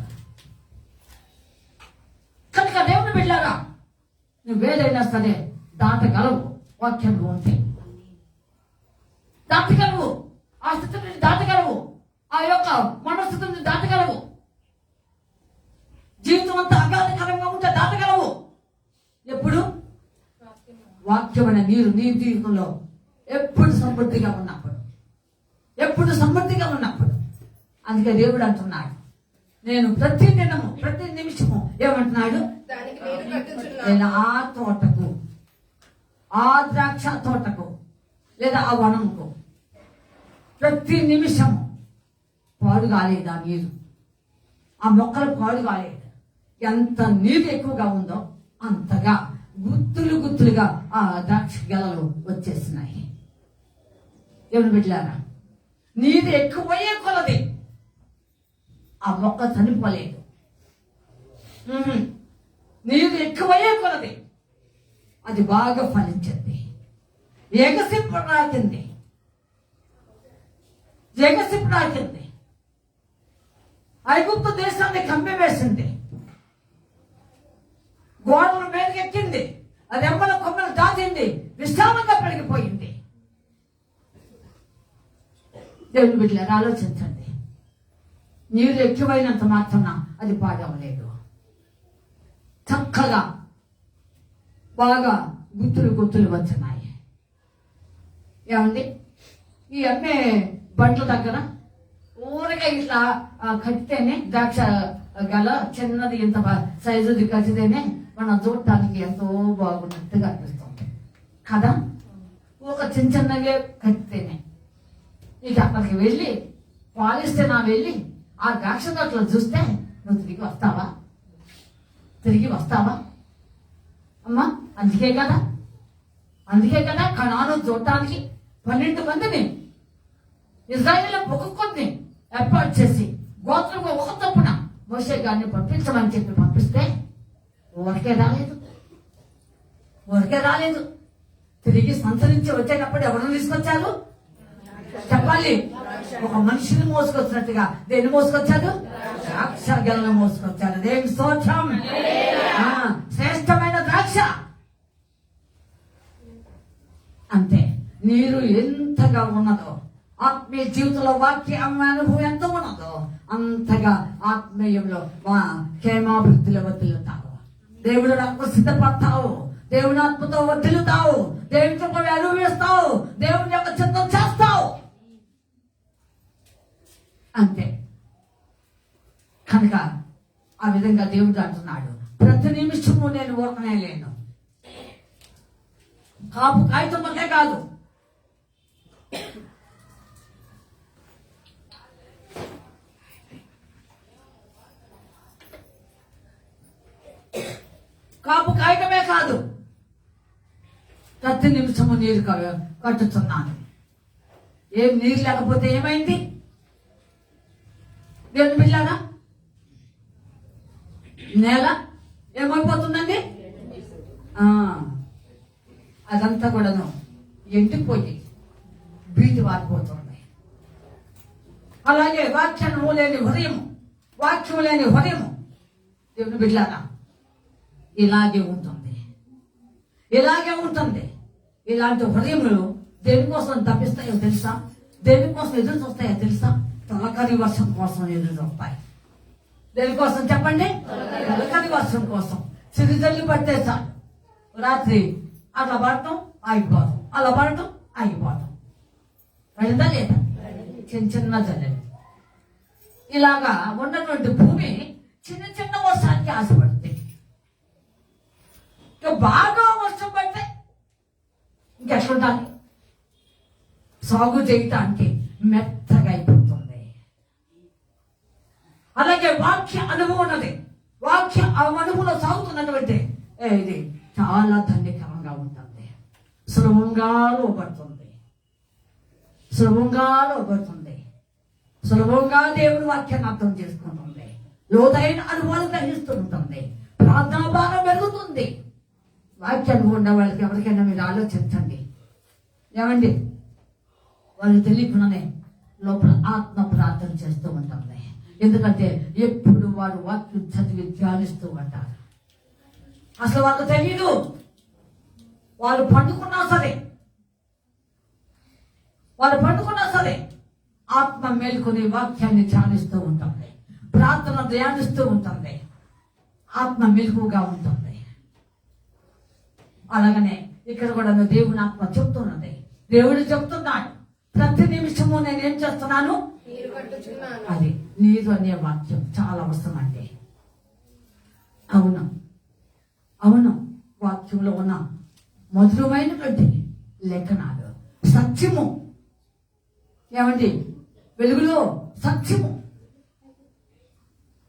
కనుక దేవుని బిడ్డలారా నువ్వేదైనా సరే దాటగలవు. వాక్యంలో ఉంటే దాటగలవు. ఆ స్థితి నుంచి దాటగలవు. ఆ యొక్క మనస్థితిని దాటగలవు. జీవితం అంతా అగాధకరంగా ఉంటే దాటగలవు. ఎప్పుడు వాక్యమైన నీరు నీ జీవితంలో ఎప్పుడు సమృద్ధిగా ఉన్నప్పుడు, ఎప్పుడు సమృద్ధిగా ఉన్నప్పుడు. అందుకే దేవుడు అంటున్నాడు, నేను ప్రతి దినము ప్రతి నిమిషము ఏమంటున్నాడు, దానికి నీరు కట్టుచున్నాను. నేను ఆ తోటకు, ఆ ద్రాక్ష తోటకు లేదా ఆ వనముకు ప్రతి నిమిషము పాడు కాలేదు. ఆ నీరు, ఆ మొక్కలు పాడు కాలేదు. ఎంత నీరు ఎక్కువగా ఉందో అంతగా గుత్తులు గుత్తులుగా ఆ ద్రాక్ష గెలలు వచ్చేస్తున్నాయి. ఎవరు బిడ్డలారా, నీరు ఎక్కువయ్యే కొలది ఆ మొక్క చనిపోలేదు. నీరు ఎక్కువయ్యే కొలది అది బాగా ఫలించింది. ఎగసిప్పు నాకింది, ఎగసిప్పు నాకింది. ఐగుప్తు దేశాన్ని కమ్మివేసింది, గోడల మీదకి ఎక్కింది, అది ఎమ్మల కొమ్మలు దాటింది, విశ్రామంగా పెరిగిపోయింది. దేవుని బిడ్డలారా, ఆలోచించండి. నీరు ఎక్కువైనంత మాత్రాన అది పాడవలేదు. చక్కగా బాగా గుత్తులు గుత్తులు వచ్చినాయి. ఏమండి, ఈ అమ్మే బండ్ల దగ్గర ఊరగా ఇట్లా కట్టితేనే ద్రాక్ష గల చిన్నది ఇంత సైజుది కట్టితేనే మనం చూడటానికి ఎంతో బాగున్నట్టుగా అనిపిస్తుంది కదా. ఒక చిన్న చిన్నగా కట్టితేనే ఇక అక్కడికి వెళ్ళి పాలిస్తే నా వెళ్ళి ఆ ద్రాక్ష తోటలో చూస్తే నువ్వు తిరిగి వస్తావా అమ్మా? అందుకే కదా కనాను చూడటానికి 12 మందిని ఇజ్రాయేల్ ఒక్కొక్కరిని ఏర్పాటు చేసి గోత్రం ఒక తప్పున మోషే గారిని పంపించమని చెప్పి పంపిస్తే ఊరికే రాలేదు. తిరిగి సంచరించి వచ్చేటప్పుడు ఎవరిని తీసుకొచ్చారు చెప్పాలి. ఒక మనిషిని మోసుకొచ్చినట్టుగా దేన్ని మోసుకొచ్చాడు? ద్రాక్ష గెలను మోసుకొచ్చాడు. దేని స్తోత్రం! శ్రేష్టమైన ద్రాక్ష. అంతే, నీరు ఎంతగా ఉన్నదో ఆత్మీయ జీవితంలో వాక్య అనుభవం ఎంత ఉన్నదో అంతగా ఆత్మీయంలో క్షేమాభివృద్ధిలో వర్ధిల్లుతావు. దేవుడు నాకు సిద్ధపడతావు, దేవుని ఆత్మతో వర్ధిల్లుతావు, దేవునితో అనుభవిస్తావు, దేవుని యొక్క చిత్తం చేస్తావు. అంతే. కనుక ఆ విధంగా దేవుడు అంటున్నాడు, ప్రతి నిమిషము నేను ఊరకనే లేను. కాపు కాగితమకే కాదు, కాపు కాయటమే కాదు, ప్రతి నిమిషము నీరు కట్టుతున్నాను. ఏం నీరు లేకపోతే ఏమైంది? దేవుని బిడ్డలారా, నేల ఏమైపోతుందండి? అదంతా కూడాను ఎండిపోయి బీటి వారిపోతుంది. అలాగే వాక్యం లేని హృదయము దేవుని బిడ్డలారా ఇలాగే ఉంటుంది. ఇలాంటి హృదయములు దేనికోసం తప్పిస్తాయో తెలుసా? దేనికోసం ఎదురు చూస్తాయో తెలుసా? తొలకరి వర్షం కోసం ఎదురు చూస్తాయి. దేనికోసం చెప్పండి? తొలకరి వర్షం కోసం. సిరిజల్లి పడితే చాలు, రాత్రి అట్లా పడటం ఆగిపోవడం, అలా పడటం ఆగిపోవడం. పడిందా లేదా? చిన్న జల్లెలు. ఇలాగా ఉన్నటువంటి భూమి చిన్న వర్షానికి ఆశపడుతుంది. బాగా వర్షం పడితే ఇంకెట్లుండాలి? సాగు చేయటానికి మెత్తగా అయిపోతుంది. అలాగే వాక్య అనుభవం ఉన్నది. వాక్య అనుభవంలో సాగుతున్నటువంటి ఇది చాలా ధన్యకరంగా ఉంటుంది. సులభంగా లోబడుతుంది. సులభంగా దేవుని వాక్యాన్ని అర్థం చేసుకుంటుంది. లోతైన అనుభవాలు గ్రహిస్తూ ఉంటుంది. ప్రార్థనా భారం పెరుగుతుంది. వాక్యాన్ని ఉన్న వాళ్ళకి ఎవరికైనా మీరు ఆలోచించండి. ఏమండి, వాళ్ళు తెలియకుండానే లోపల ఆత్మ ప్రార్థన చేస్తూ ఉంటుంది. ఎందుకంటే ఎప్పుడు వాడు వాక్యం చదివి ధ్యానిస్తూ ఉంటారు. అసలు వాళ్ళకు తెలియదు. వాళ్ళు పండుకున్నా సరే ఆత్మ మేల్కొని వాక్యాన్ని ధ్యానిస్తూ ఉంటుంది, ప్రార్థన ధ్యానిస్తూ ఉంటుంది, ఆత్మ మెలకుగా ఉంటుంది. అలాగనే ఇక్కడ కూడా దేవుని ఆత్మ చెప్తున్నది. దేవుడు చెప్తున్నాడు, ప్రతి నిమిషము నేను ఏం చేస్తున్నాను, అది నీరు అనే వాక్యం చాలా అవసరం అండి. అవును అవును, వాక్యంలో ఉన్న మధురమైనటువంటి లేఖనాలు సత్యము. ఏమండి, వెలుగులో సత్యము.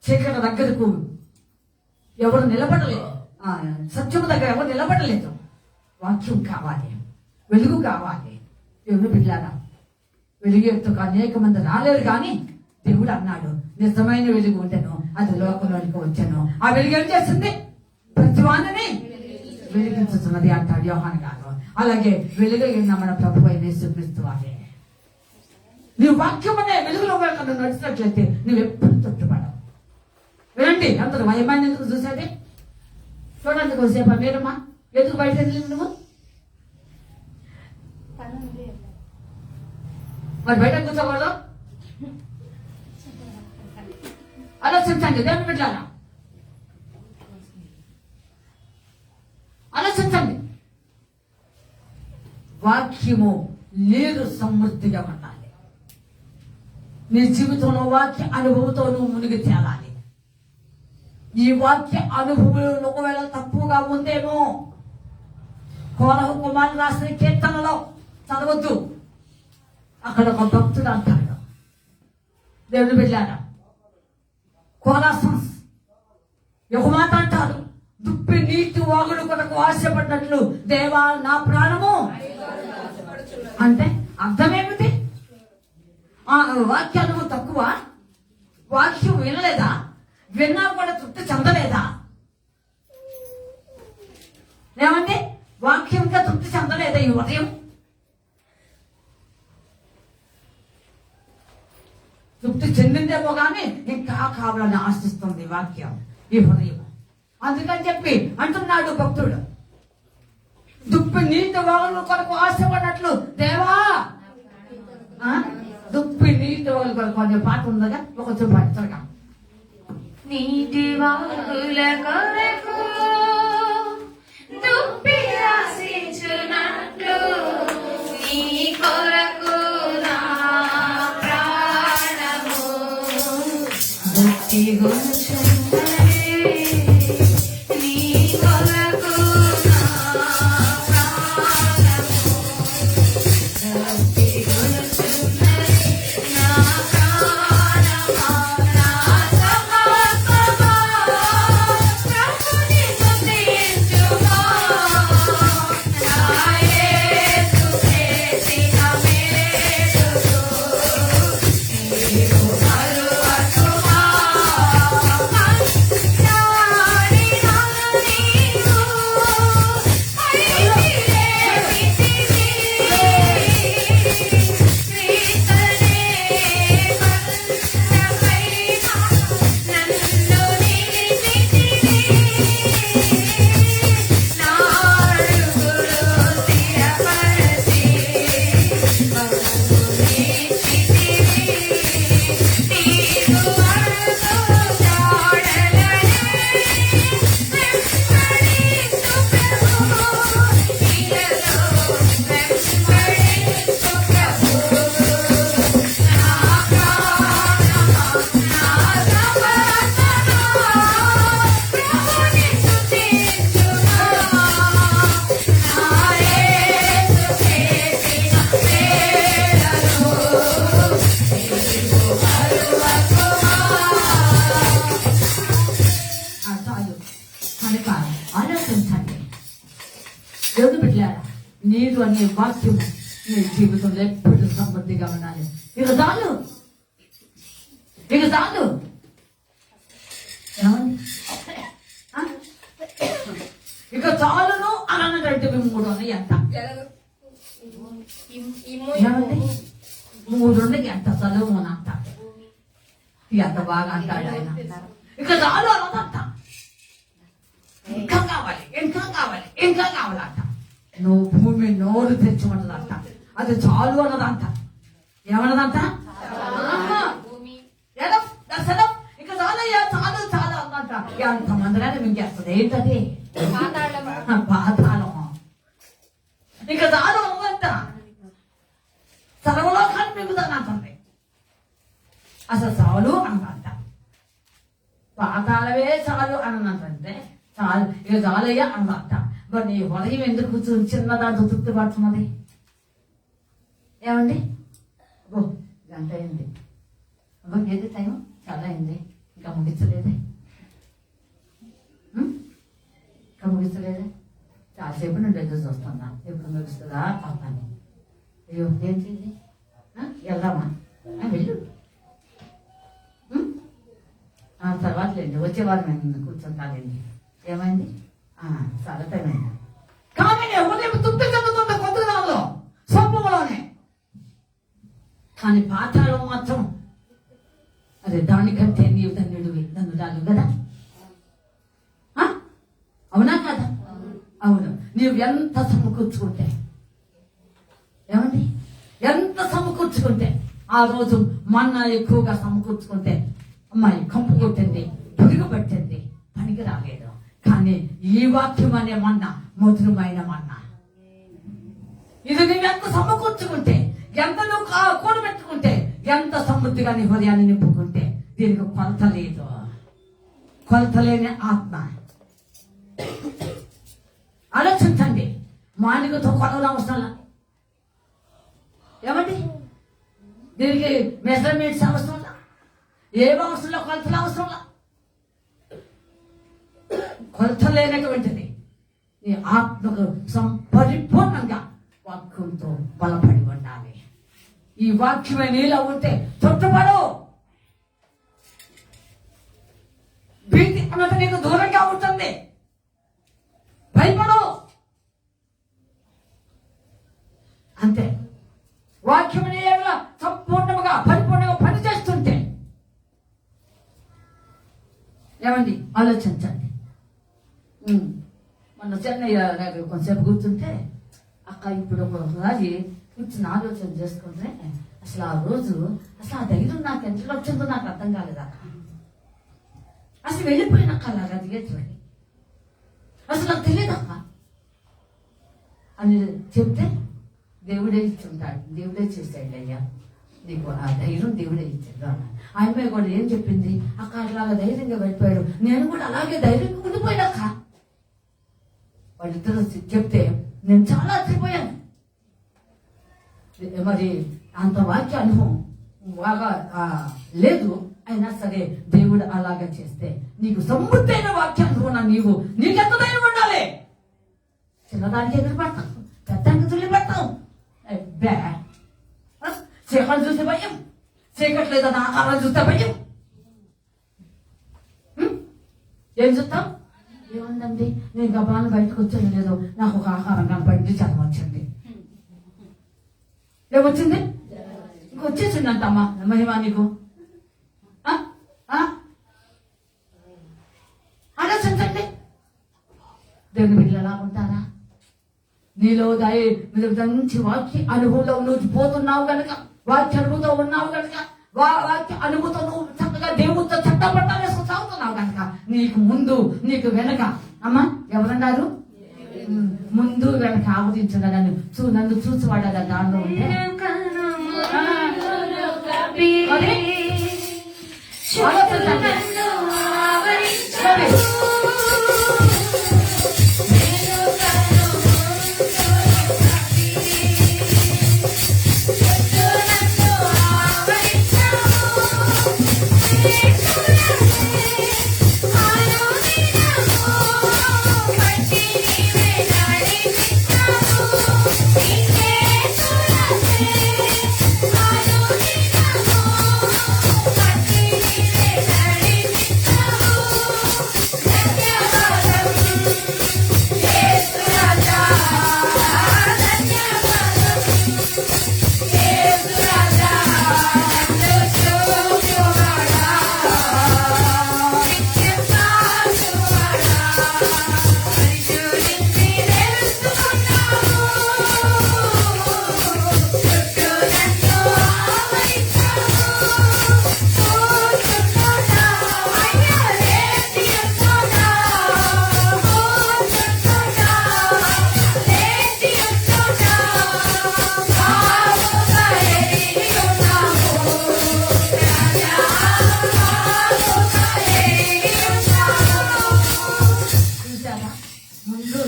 చీకటి దగ్గరకు ఎవరు నిలబడలేదు, సత్యము దగ్గర ఎవరు నిలబడలేదు. వాక్యం కావాలి, వెలుగు కావాలి. దేవుడు బిడ్డలారా, వెలుగు యొక్క అనేక మంది రాలేరు, కానీ దేవుడు అన్నాడు నిజమైన వెలుగు ఉంటేను అది లోకంలోనికి వచ్చాను. ఆ వెలుగు ఏం చేస్తుంది, ప్రతివాణిని వెలిగించుతున్నది అంటాడు యోహాను గారు. అలాగే వెలుగు మన ప్రభు అయిన యేసుక్రీస్తు వారే. నువ్వు వాక్యం అనే వెలుగులో నువ్వు నడిచినట్లయితే నువ్వు ఎప్పుడు తొట్టుపడవు. వినండి, అందరూ వయమాన్ని ఎందుకు చూసేది చూడండి. కొద్దిసేపు మీరమ్మా ఎందుకు బయట వెళ్ళింది నువ్వు? మరి బయట కూర్చోకూడదు. ఆలోచించండి దేవుని బిడ్డలారా, ఆలోచించండి. వాక్యము నీరు సమృద్ధిగా ఉండాలి. నీ జీవితంలో వాక్య అనుభవంతో నువ్వు మునిగి తేలాలి. ఈ వాక్య అనుభవం ఒకవేళ తప్పుగా ఉందేమో, కోరహ కుమారుడు రాసిన కీర్తనలో చదవద్దు. అక్కడ ఒక భక్తుడు అంటాడు, దేవుని బిడ్డలారా, కోరాసన్స్ ఒక మాట అంటారు, దుప్పి నీటి వాగుడు కొరకు ఆశపడ్డట్లు దేవా నా ప్రాణము. అంటే అర్థమేమిటి? వాక్యాలు తక్కువ, వాక్యం వినలేదా? విన్నా కూడా తృప్తి చెందలేదా? ఏమండి, వాక్యంగా తృప్తి చెందలేదా ఈ ఉదయం? తృప్తి చెందిందేమో కానీ ఇంకా కావాలని ఆశిస్తుంది వాక్యం ఈ హృదయం. అందుకని చెప్పి అంటున్నాడు భక్తుడు, దుప్పి నీటి వాగుల కొరకు ఆశపడినట్లు దేవా. దుప్పి నీటి వాగుల కొరకు అనే పాట ఉందగా, ఒక చూపాడుగా. నీటి వాగుల కొరకు దుప్పి ఆశించునట్లు నీ కొరకు నా ప్రాణము గొంచున్నది. నీ కొరకు నా ప్రాణము గొంచున్నది. నా ప్రాణమా నా సమస్తమా ప్రభుని స్తుతించుమా. నా యేసు చేసిన మేలులు నీవు మరువకుమా. ఆలోచించండి దేవుని బిడ్డలారా, నీరు అనే వాక్యం నీ జీవితంలో ఎప్పుడు సమృద్ధిగా ఉండాలి. ఇక చాలు, ఇక చాలు. ఏమండి, ఇక చాలును అన్నటువంటి 3 ఉన్నాయి అంట. ఏమండి, 3 ఉన్నాయి అంట. చదువు అంట, ఎంత బాగా అంటాడు ఆయన. ఇక చాలు అన్నదంట. ఇంకా కావాలి, ఇంకా కావాలి, ఇంకా కావాలంట. నువ్వు భూమి నోరు తెచ్చుకుంటదంట. అది చాలు అన్నదంట. ఏమన్నదంట? ఎంతమందిరైనా మింగేస్తుంది. ఏంటది? పాతాళము. పాతాళం. ఇంకా చాలు అంత సర్వలోకాన్ని మింగుతానంటుంది. అసలు చాలు అన్నమాట. పాతాళమే చాలు అన్నదంటే చాలు, ఇక చాలయ్యా అన్నమాట. మరి నీ హృదయం ఎందుకు చిన్నదాంతో తృప్తి పడుతున్నది? ఏమండి? ఓ గంట అయింది. అబ్బో ఏది టైం? చాలా అయింది. ఇంకా ముగించలేదే, ఇంకా ముగించలేదే. చాలాసేపు నుండి ఎదురు చూస్తున్నా. ఎప్పుడు ముగిస్తుందా పాపాన్ని. అయ్యో ఏంటి ఇది? వెళ్దామా? వెళ్ళు. తర్వాత లేండి, వచ్చేవారు మేము కూర్చుంటానండి. ఏమైంది? చాలా టైం అయింది. కానీ ఉదయం తృప్తి చెందుతుంది కొద్దిగా స్వప్నంలోనే. కానీ పాత్రలో మాత్రం అదే దానికంటే నీవు ధన్యుడివి ధన్యురాలు కదా. అవునా కదా? అవును. నీవు ఎంత సమకూర్చుకుంటే, ఏమండి, ఎంత సమకూర్చుకుంటే, ఆ రోజు మన్నా ఎక్కువగా సమకూర్చుకుంటే అమ్మాయి కంపు కొట్టింది, పురుగు పట్టింది, పనికి రాలేదు. కానీ ఈ వాక్యం అనే మన్నా మధురమైన మన్నా. ఇది నువ్వెంత సమకూర్చుకుంటే, ఎంత నువ్వు కూడబెట్టుకుంటే, ఎంత సమృద్ధిగా నీ హృదయాన్ని నింపుకుంటే, దీనికి కొలత లేదు. కొలత లేని ఆత్మ. ఆలోచించండి. మానికతో కొలవడం అవసరం. ఏమండి? దీనికి మెజర్మెంట్స్ అవసరం, ఏం అవసరంలో కొలతలు అవసరం. కొలత లేనటువంటిది నీ ఆత్మకు పరిపూర్ణంగా వాక్యంతో బలపడి ఉండాలి. ఈ వాక్యమే నీలో ఉంటే తొట్టుపడు. భీతి అన్నది నీకు దూరంగా ఉంటుంది. భయపడు. అంతే. వాక్యం నీ సంపూర్ణంగా పరిపూర్ణంగా పనిచేస్తుంటే, ఏమండి ఆలోచించండి. మొన్న చెన్నై కొంచెంసేపు కూర్చుంటే అక్క ఇప్పుడు ఒకసారి కూర్చుని ఆలోచన చేసుకుంటే అసలు ఆ రోజు అసలు ఆ ధైర్యం నాకు ఎంత వచ్చిందో నాకు అర్థం కాలేదా. అసలు వెళ్ళిపోయినాక అలాగా థియేటర్కి అసలు నాకు తెలియదక్క అని చెప్తే దేవుడే ఇచ్చుంటాడు, దేవుడే చేశాడు అయ్యా నీకు ఆ ధైర్యం దేవుడే ఇచ్చాడు అన్న. ఆ అమ్మాయి కూడా ఏం చెప్పింది? అక్క అట్లాగా ధైర్యంగా వెళ్ళిపోయాడు, నేను కూడా అలాగే ధైర్యంగా ఉండిపోయాక. వాళ్ళిద్దరూ చెప్తే నేను చాలా ఆశ్చర్యపోయాను. మరి అంత వాక్య అనుభవం బాగా లేదు, అయినా సరే దేవుడు అలాగా చేస్తే నీకు సమృద్ధైన వాక్య అనుభవం నీకెంత ధైర్యం ఉండాలి. చిన్నదానికి ఎదురు పడతాం, పెద్దానికి తుల్లి పడతాం. బ్యా చీకటి చూస్తే భయం, చీకటి లేదని ఆహారం చూస్తే భయం. ఏం చూస్తాం? ఏముందండి, నేను గబాలను బయటకు వచ్చాను లేదో నాకు ఒక ఆహారం కనపడింది, చదువు వచ్చింది. ఏమొచ్చింది? ఇంకొచ్చేసిందంటమ్మా మహిమ నీకు. ఆలోచించండి. దేవుని బిడ్డలు ఎలా ఉంటారా? నీలో మంచి వాక్య అనుభవంలో నువ్వు పోతున్నావు కనుక, వాక్య అనుభూతో ఉన్నావు కనుక, వాక్య అనుభూతో నువ్వు చక్కగా దేవుడితో చట్టపట్టాలు సాగుతున్నావు కనుక, నీకు ముందు నీకు వెనక అమ్మా ఎవరన్నారు? ముందు వెనక ఆవరించిన నన్ను చూసి వాడాలి దానిలో ఉంటే Thank you.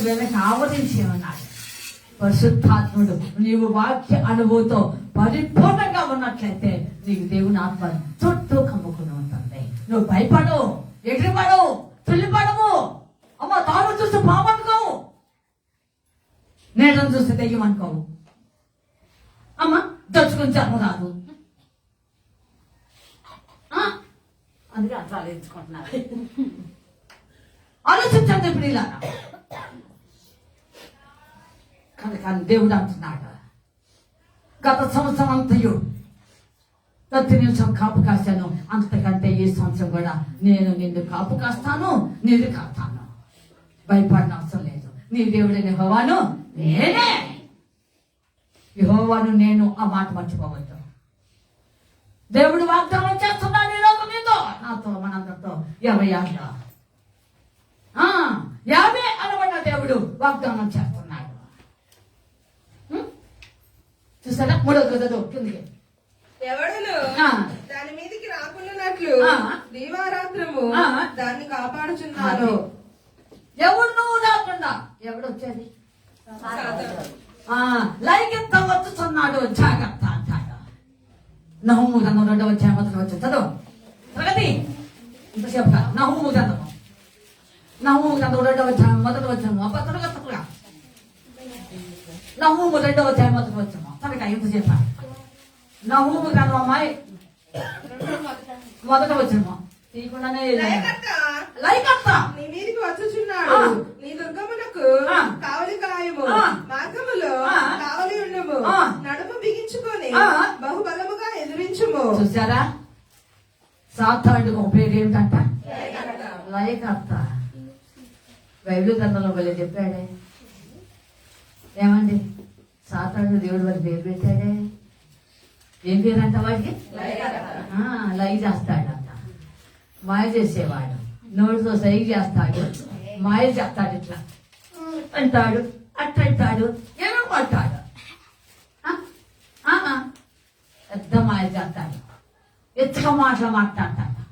వెనక ఆవరించి ఉన్నాడు. పరిశుద్ధాత్ముడు నీవు వాక్య అనుభూతో పరిపూర్ణంగా ఉన్నట్లయితే నీకు దేవుని ఆత్మ చుట్టూ కమ్ముకుని ఉంటుంది. నువ్వు భయపడవు, ఎగిరిపడవు, తుల్లిపడవు. అమ్మ తాను చూస్తే పాపనుకోవు, నేటను చూస్తే దెయ్యమనుకోవు. అమ్మ దచ్చుకుని జన్మ రాదు. అందుకే అట్లా ఆలోచించుకుంటున్నారు. ఆలోచించండి ఇప్పుడు ఇలా. కానీ దేవుడు అంటున్నాడు, గత సంవత్సరం అంతయు ప్రతి నిమిషం కాపు కాశాను, అంతకంటే ఈ సంవత్సరం కూడా నేను నిన్ను కాపు కాస్తాను, నీరు కాస్తాను. భయపడిన అవసరం లేదు. నీ దేవుడైన యెహోవాను నేనే. యెహోవాను నేను, ఆ మాట మర్చిపోవద్దు. దేవుడు వాగ్దానం చేస్తున్నాడు ఈరోజు నీతో, నాతో, మనందరితో. 50 అనబడిన దేవుడు వాగ్దానం చేస్తున్నాడు. చూసారా? 3వ గదదు కిందకి. ఎవడును ఆ. దాని మీదికి రాకుండానట్లు ఆ. దీవారాత్రము ఆ. దాన్ని కాపాడుచున్నాను. ఎవడు నువ్వు రాకుండా ఎవడు వచ్చేది? లైకెత్త వచ్చుతున్నాడు, జాగ్రత్త అంటాడు. నహూము గ్రంథం 2వ అధ్యాయం 1వ వచనం చదువు. ప్రగతి ఇంతసేపు కాదు. నహూము గ్రంథం 2వ అధ్యాయం 1వ వచనం. అబ్బా త్వరగా త్వరగా. నహూము 2వ అధ్యాయం 1వ వచనం. త్వరగా ఇంతసేపు. నహూము గ్రంథం అమ్మాయి 1వ వచనం తీయకుండానే లైకత్త నీ మీదికి వచ్చుచున్నాడు. ఆ. నీ దుర్గమునకు ఆ. కావలి కాయము, ఆ. మార్గములో ఆ. కావలి ఉండము, ఆ. నడుము బిగించుకొని ఆ. బహుబలముగా ఎదిరించుము. చూసారా? సాతానుడికి ఒక పేరు ఏమిటంట? లయకర్త. బైబిల్ గ్రంథంలో వెళ్ళి చెప్పాడే, ఏమండి సాతానుడు దేవుడు వారి పేరు పెట్టాడే. ఏం పేరంట వాడికి? లై చేస్తాడంట, మాయ చేసేవాడు. నోటితో సై చేస్తాడు, మాయ చేస్తాడు. ఇట్లా అంటాడు, అట్టంటాడు, ఏమో అంటాడు. పెద్ద మాయ చేస్తాడు. ఎచ్చక మాటలు మాట్లాడతాడు,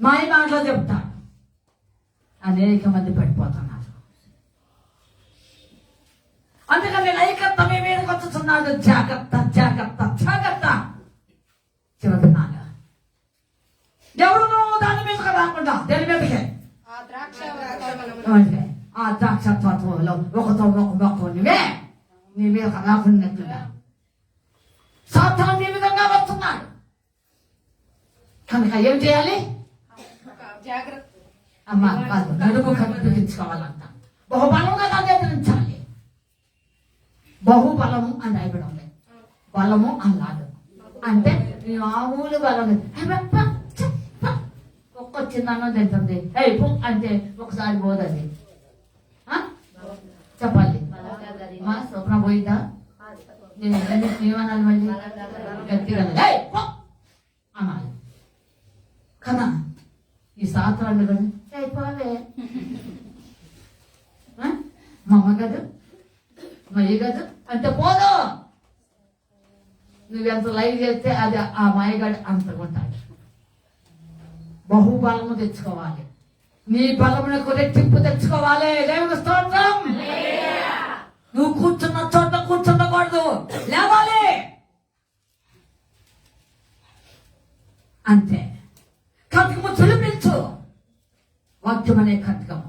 మాయ మాటలు చెప్తాడు. అనేక మంది పడిపోతున్నారు. అందుకని లైకత్వమే మీదకి వచ్చుతున్నాడు. జాగ్రత్త, జాగ్రత్త, జాగ్రత్త. చివరినాడు ఎవడు దాని మీదకి రాకుండా దేని మీదకే? ఆ ద్రాక్ష తత్వంలో ఒకతో ఒక మొక్క నువ్వే నీ మీద రాకున్నట్టుగా సాతాను ఈ విధంగా వస్తున్నాడు. కనుక ఏం చేయాలి? జాగ్రత్త. అమ్మ కాదు, నడుము కనిపించుకోవాలంట. బహుబలంగా దాన్ని ఎదిరించాలి. బహుబలము అని రాయబడి ఉంది. బలము అన్నాడు అంటే మామూలు బలం. ఒక్క చిన్న తింటుంది అంటే ఒకసారి పోదండి. చెప్పాలి. మా స్వప్న పోయిందా? ఏమనాలి? మళ్ళీ గట్టిగా అనాలి కదా. ఈ సాత్రాలు పోవే మమ్మ గదు మయ్య గదు అంటే పోదు. నువ్వెంత లైవ్ చేస్తే అది ఆ మాయగాడు అంతకుంటాడు. బహుబలము తెచ్చుకోవాలి. నీ బలమునకు రెట్టింపు తెచ్చుకోవాలి. దేవుని స్తోత్రం. నువ్వు కూర్చున్న చోట కూర్చుండకూడదు, లేవాలి అంతే. కటకము చులిపించు, వాక్యం అనే కటకము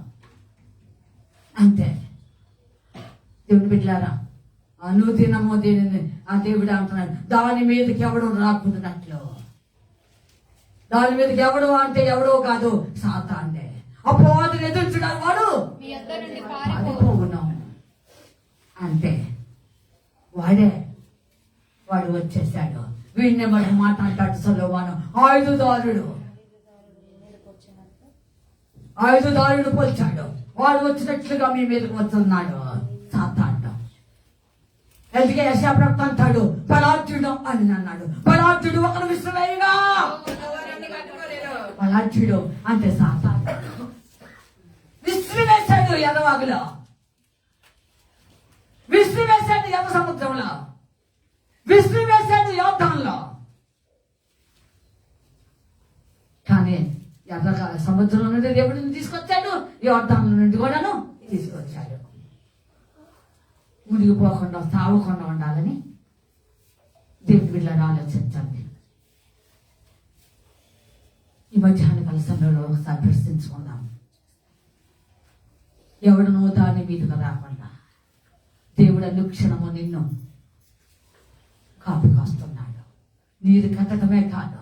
అంతే. దేవుని బిడ్డలారా, అనుదినము దీనిని ఆ దేవుడు అంటున్నాడు, దాని మీదకి ఎవడు రాకున్నట్లు. దాని మీదకి ఎవడు అంటే ఎవడో కాదు, సాతానే. అపవాదిని ఎదుర్చున్నాడు వాడు పారిపోవును అంటే వాడు వచ్చేసాడు. వీడిని మరి మాట్లాడతాడు సొలొమోను. ఆయుధదారుడు పోల్చాడు. వాడు వచ్చినట్లుగా మీ మీదకి వస్తున్నాడు సాతాను. అందుకే యెషయా ప్రవక్త అంటాడు, బలాఢ్యుడు అని అన్నాడు. బలాఢ్యుడు ఒకరు విశ్రమేయుడా. బలాఢ్యుడు అంటే సాతాను. విశ్రమేశాడు ఎదవాగులో, విశ్రమేశాడు ఎద సముద్రంలో, విశ్రమేశాడు యోర్దానులో. కానీ ఎర్ర సముద్రం నుండి దేవుడిని తీసుకొచ్చాడు, యోర్దాను నుండి కూడాను తీసుకొచ్చాడు. మునిగిపోకుండా తాగకుండా ఉండాలని దేవుని బిడ్డలను ఆలోచించండి. ఈ మధ్యాహ్న కాల సమయంలో ఒకసారి ప్రశ్నించుకుందాం. ఎవడనో దాని మీదుగా రాకుండా దేవుడు అనుక్షణము నిన్ను కాపు కాస్తున్నాడు. నీరు కట్టడమే కాదు,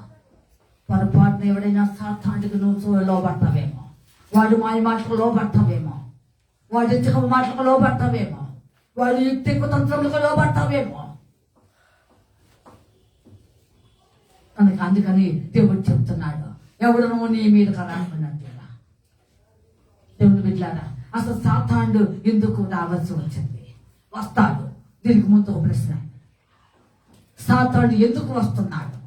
పొరపాటున ఎవడైనా సాతానుడికి నువ్వు లోబడతావేమో, వాడు మాయ మాటలకు లోబడతావేమో, వాడు ఇచ్చక మాటలకు లోబడతావేమో, వాడు యుక్తి కుతంత్రములకు లోబడతావేమో. అందుకని దేవుడు చెప్తున్నాడు, ఎవడనో నీ మీద రాకున్నట్టుగా. దేవుడు బిడ్డలారా, అసలు సాతానుడు ఎందుకు రావాల్సి వచ్చింది? వస్తాడు. దీనికి ముందు ఒక ప్రశ్న, సాతానుడు ఎందుకు వస్తున్నాడు?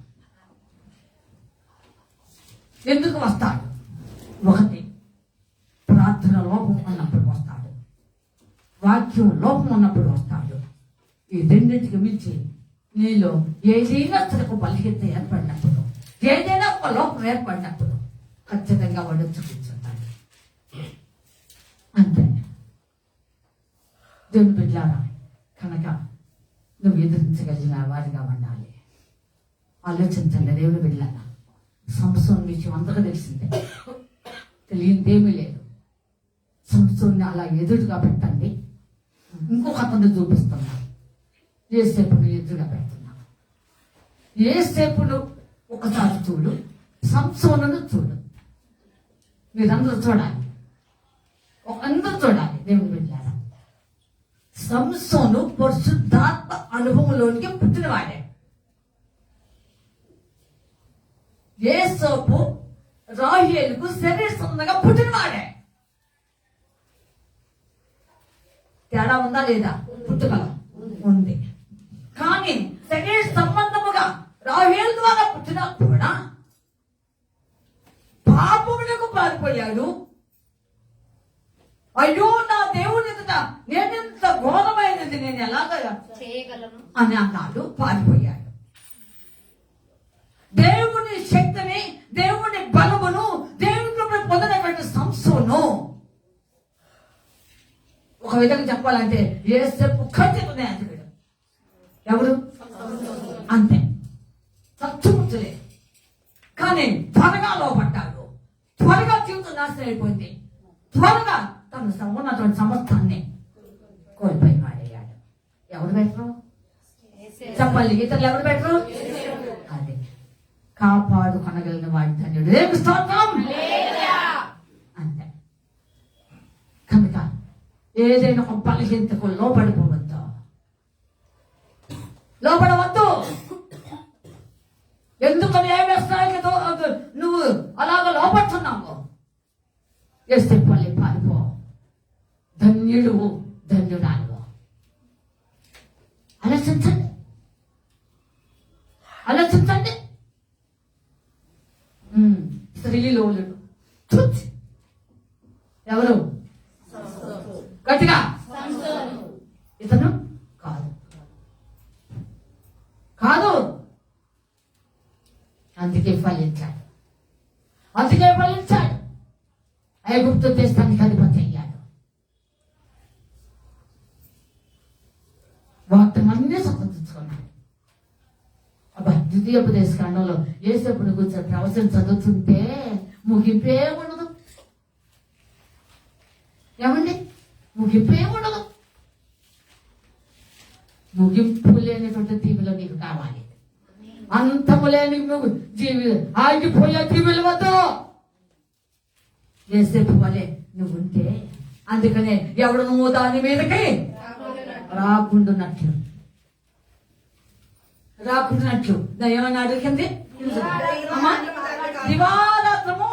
ఎందుకు వస్తాడు? ఒకటి, ప్రార్థన లోపం ఉన్నప్పుడు వస్తాడు, వాక్యం లోపం ఉన్నప్పుడు వస్తాడు. ఈ రెండింటికి మించి నీలో ఏదైనా తనకు బలహీనత ఏర్పడినప్పుడు, ఏదైనా ఒక లోపం ఏర్పడినప్పుడు ఖచ్చితంగా వాడు చూపించుంటాడు. అంతే. దేవుని బిడ్డలారా, కనుక నువ్వు ఎదిరించగలిగిన వారిగా ఉండాలి. ఆలోచించండి దేవుని బిడ్డలారా. సంసోను విషయం అందరూ తెలిసిందే, తెలియనిదేమీ లేదు. సంసోన్ని అలా ఎదురుగా పెట్టండి. ఇంకొక అతను చూపిస్తున్నా, యోసేపును ఎదురుగా పెడుతున్నా. యోసేపును ఒకసారి చూడు, సంసోనును చూడు. మీరందరూ చూడాలి, అందరూ చూడాలి. దేవుని బిడ్డలారా, సంసోను పరిశుద్ధాత్మ అనుభవంలోనికి పుట్టినవాడే. యోసేపు రాహేలుకు శరీర సంబంధంగా పుట్టినవాడే. తేడా ఉందా లేదా? పుట్టుకలో ఉంది. కానీ శరీర సంబంధముగా రాహేలు ద్వారా పుట్టినా కూడా పాపములకు పారిపోయాడు. అయ్యో నా దేవుని ఎదుట నేనెంత ఘోరమైనది, నేను ఎలాగ చేయగలను అని అన్నాడు. పారిపోయాడు. దేవుని శక్తిని, దేవుని బలమును, దేవుని పొందినటువంటి సంసోను ఒక విధంగా చెప్పాలంటే యోసేపు ఖచ్చితంగా అతడు ఎవరు? అంతే, సత్యములే. కానీ త్వరగా లోపడ్డాడు, త్వరగా జీవితం నాశనం అయిపోయింది, త్వరగా తను ఉన్నటువంటి సమస్తాన్ని కోల్పోయి వాడేయాడు. ఎవరు బెటరు చెప్పాలి? ఇతరులు ఎవరు బెటరు? అది కాపాడు కొనగలిగిన వాడి ధన్యుడు. రేపు స్తోత్రం. అంతే. కనుక ఏదైనా ఒక బలహీనతకు లోపడిపోవద్దు, లోపడవద్దు. ఎందుకని ఏమేస్తాయితో నువ్వు అలాగ లోపడుతున్నావు? వేస్తే పల్లి పారిపో. ధన్యుడు, ధన్యుడాలు. ఆలోచించండి, ఆలోచించండి. స్త్రీలోలుడు ఎవరు? గట్టిగా ఇతను కాదు, కాదు. అందుకే ఫలించాడు, అందుకే ఫలించాడు. ఐగుప్తు దేశానికి అధిపతి అయ్యాడు. వాటిని సంబంధించుకున్నాడు. అబ్బా, ద్వితీయోపదేశ కాండంలో యేసేపుని కూర్చొని ప్రవచనం చదువుతుంటే ముగింపే ఉండదు. ఏమండి? ముగింపే ఉండదు. ముగింపు లేనటువంటి దీవులు నీకు కావాలి. అంతము లేని జీవి ఆగిపోయే దీవులు వద్దు. యేసేపు వలె నువ్వు ఉంటే, అందుకనే ఎవడు నువ్వు దాని మీదకి రాకుండానట్లు ఏమన్నా అడిగింది? అమ్మా, దివారాత్రము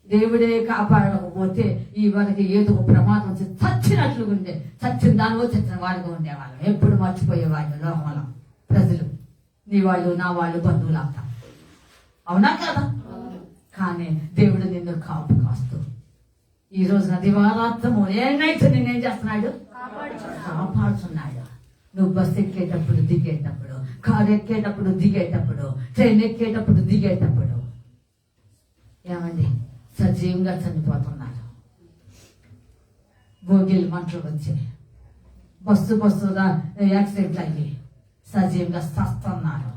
దేవుడే కాపాడకపోతే ఈ వారికి ఏదో ఒక ప్రమాదం వచ్చి చచ్చినట్లు ఉండే, చచ్చిన దానివో చచ్చిన వాడిగా ఉండేవాళ్ళం. ఎప్పుడు మర్చిపోయేవాళ్ళు లోకంలో ప్రజలు, నీ వాళ్ళు, నా వాళ్ళు, బంధువులు అంతా. అవునా కదా? కానీ దేవుడు నిన్ను కాపు కాస్తూ ఈ రోజున దివారాత్రము ఏనైతే నిన్నేం చేస్తున్నాడు? కాపాడుతున్నాడు. నువ్వు బస్సు ఎక్కేటప్పుడు, దిగేటప్పుడు, కారు ఎక్కేటప్పుడు, దిగేటప్పుడు, ట్రైన్ ఎక్కేటప్పుడు, దిగేటప్పుడు, ఏమండి సజీవంగా చనిపోతున్నారు. భోగిలు మంటలు వచ్చి బస్సుగా యాక్సిడెంట్లు అయ్యి సజీవంగా చస్తున్నారు.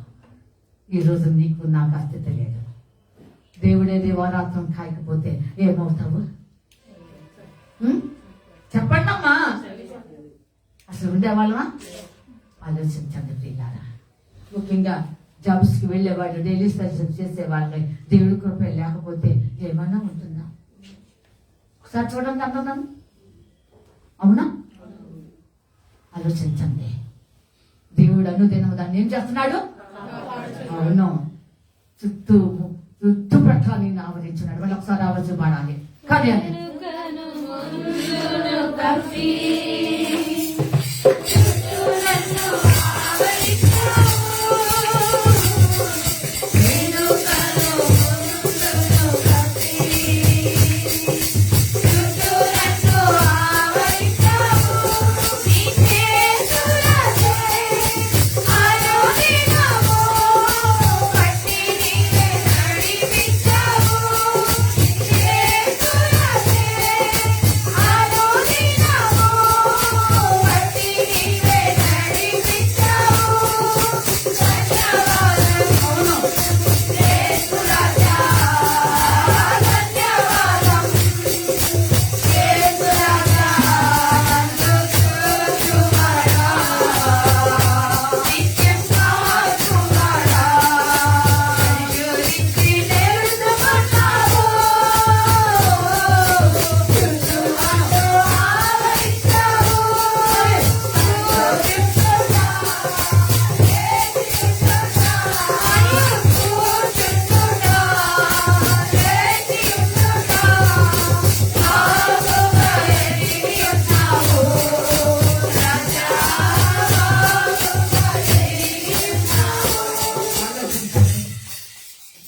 ఈరోజు నీకు నాకు అస్థితి లేదు. దేవుడే దేవారాత్రం కాయకపోతే ఏమవుతావు? చెప్పండి అమ్మా. అసలు ఉండేవాళ్ళమా? ఆలోచించండి ప్రియులారా. ముఖ్యంగా జాబ్స్కి వెళ్ళేవాళ్ళు, డైలీ సర్వీస్ చేసేవాళ్ళు దేవుడి కృప లేకపోతే ఏమన్నా ఉంటుందా? ఒకసారి చూడండి అన్నదాన్ని. అవునా? ఆలోచించండి. దేవుడు అనుదినం దాన్ని ఏం చేస్తున్నాడు? అవును, చుట్టుపక్కల నిన్ను ఆవరించున్నాడు. వాళ్ళు ఒకసారి ఆవరించి పాడాలి. కానీ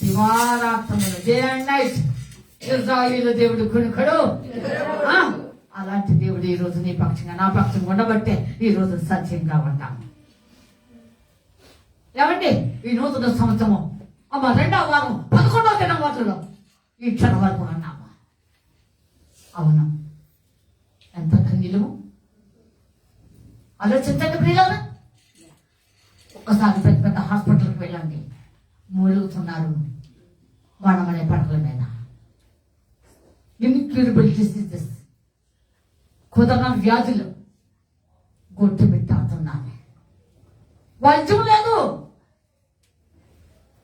దివారాత్మలు, డే అండ్ నైట్ ఇశ్రాయేలు దేవుడు కునుకడు. అలాంటి దేవుడు ఈ రోజు నీ పక్షంగా నా పక్షంగా ఉండబట్టే ఈ రోజు సత్యంగా ఉంటాము. ఏమండి, ఈ నూతన సంవత్సరము అమ్మ 2వ వారం 11వ దినం వాటిలో ఈ క్షణ వరకు అన్నాము. అవును, ఎంత కన్నీళ్ళు. ఆలోచించండి ప్రియులారా. ఒక్కసారి పెద్ద పెద్ద హాస్పిటల్కి వెళ్ళండి, మూలుగుతున్నారు వాడమనే పడకల మీద. ఇన్క్యూరబుల్ డిసీజెస్, కుదరని వ్యాధులు గొట్టు పెట్టాడుతున్నాను. వైద్యం లేదు,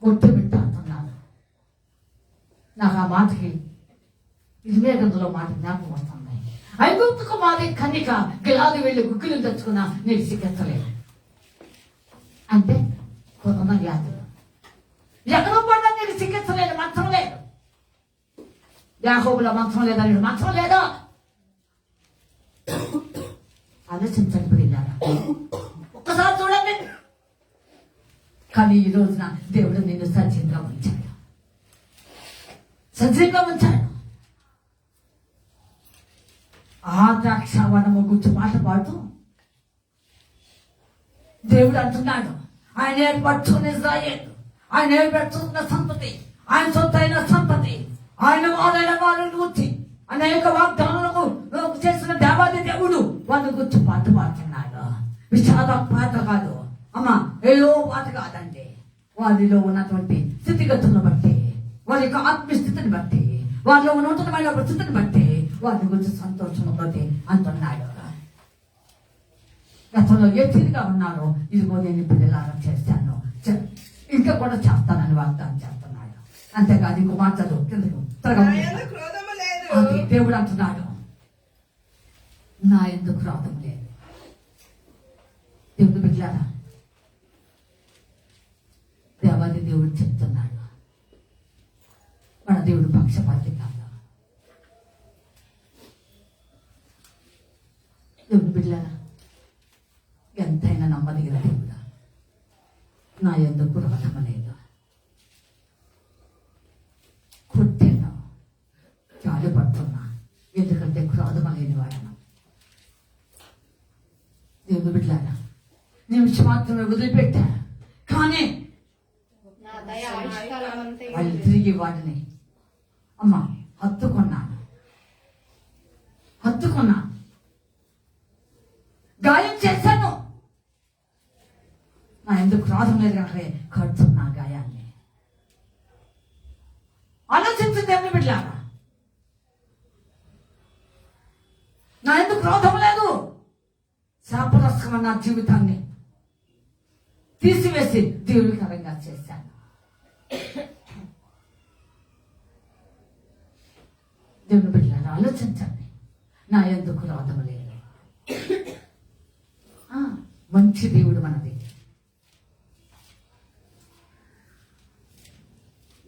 గొట్టు పెట్టాడుతున్నాను. నాకు ఆ మాటకి ఇదివే గందులో మాట జ్ఞాపకం వస్తుంది. ఐగుప్తుకు మాది కన్నిక గిలాది వెళ్ళి గుగ్గులు తెచ్చుకున్నా నేను సిగ్గెత్తలేదు. అంటే కుదరని వ్యాధులు ఎక్కడో పడ్డా నేను సిగ్గెత్తలేదు. మంచం లేదు, యాకోబుల మంచం లేదని మంచం లేదా? ఆలోచించండి ప్రియులారా. ఒక్కసారి చూడండి. కానీ ఈ రోజున దేవుడు నిన్ను సజీవంగా ఉంచాడు, సజీవంగా ఉంచాడు. ఆ ద్రాక్షావనము గురించి పాట పాడుతూ దేవుడు అంటున్నాడు, ఆయన ఏర్పరచుకున్న ఇశ్రాయేలు, ఆయన ఏర్పరచుకున్న సంతతి, ఆయన సొత్తైన సంతతి, ఆయన వారైన వారిని గురించి అనేక వాగ్దానాలకు చేసిన దేవాది దేవుడు వాళ్ళ గురించి పాట పాడుతున్నాడు. విషాద పాట కాదు అమ్మా, ఏదో పాట కాదండి. వారిలో ఉన్నటువంటి స్థితిగతులను బట్టి, వారి యొక్క ఆత్మస్థితిని బట్టి, వారిలో ఉన్నతమైన పరిస్థితిని బట్టి వారి గురించి సంతోషంతో అంటున్నాడు. గతంలో ఏ తీరుగా ఉన్నారో ఇదిగో నేను పిల్లలారా చేశాను, ఇంకా కూడా చేస్తానని వాగ్దానం చేస్తున్నాడు. అంతేకాదు ఇంకో మాటలు కిందకు అది దేవుడు అంటున్నాడు, నా ఎందుకు క్రోధం లేదు. దేవుడు బిడ్డలారా, దేవాది దేవుడు చెప్తున్నాడు, మన దేవుడు పక్షపాతి కాదు. దేవుడు బిడ్డలారా, ఎంతైనా నమ్మదగిన దేవుడా, నా ఎందుకు క్రోధం లేదు. కొట్టాను, చాలు పడుతున్నా, ఎందుకంటే క్రోధం లేని వాడను. దేవుడు బిడ్డలారా, నిమిషం మాత్రమే వదిలిపెట్టా, కానీ వాళ్ళు తిరిగి వాడిని అమ్మా హత్తుకున్నాను. గాయం చేశాను. నా ఎందుకు క్రోధం లేదు కనుక కడుతున్నా గాయాన్ని. ఆలోచించింది ఏమి బిడ్డలారా? నా ఎందుకు క్రోధం లేదు. శాపగ్రస్తమైన నా జీవితాన్ని తీసివేసి దేవుడికరంగా చేశాను. దేవుని బిడ్డలారా, ఆలోచించండి. నా ఎందుకు క్రోధం లేదు. మంచి దేవుడు మనది.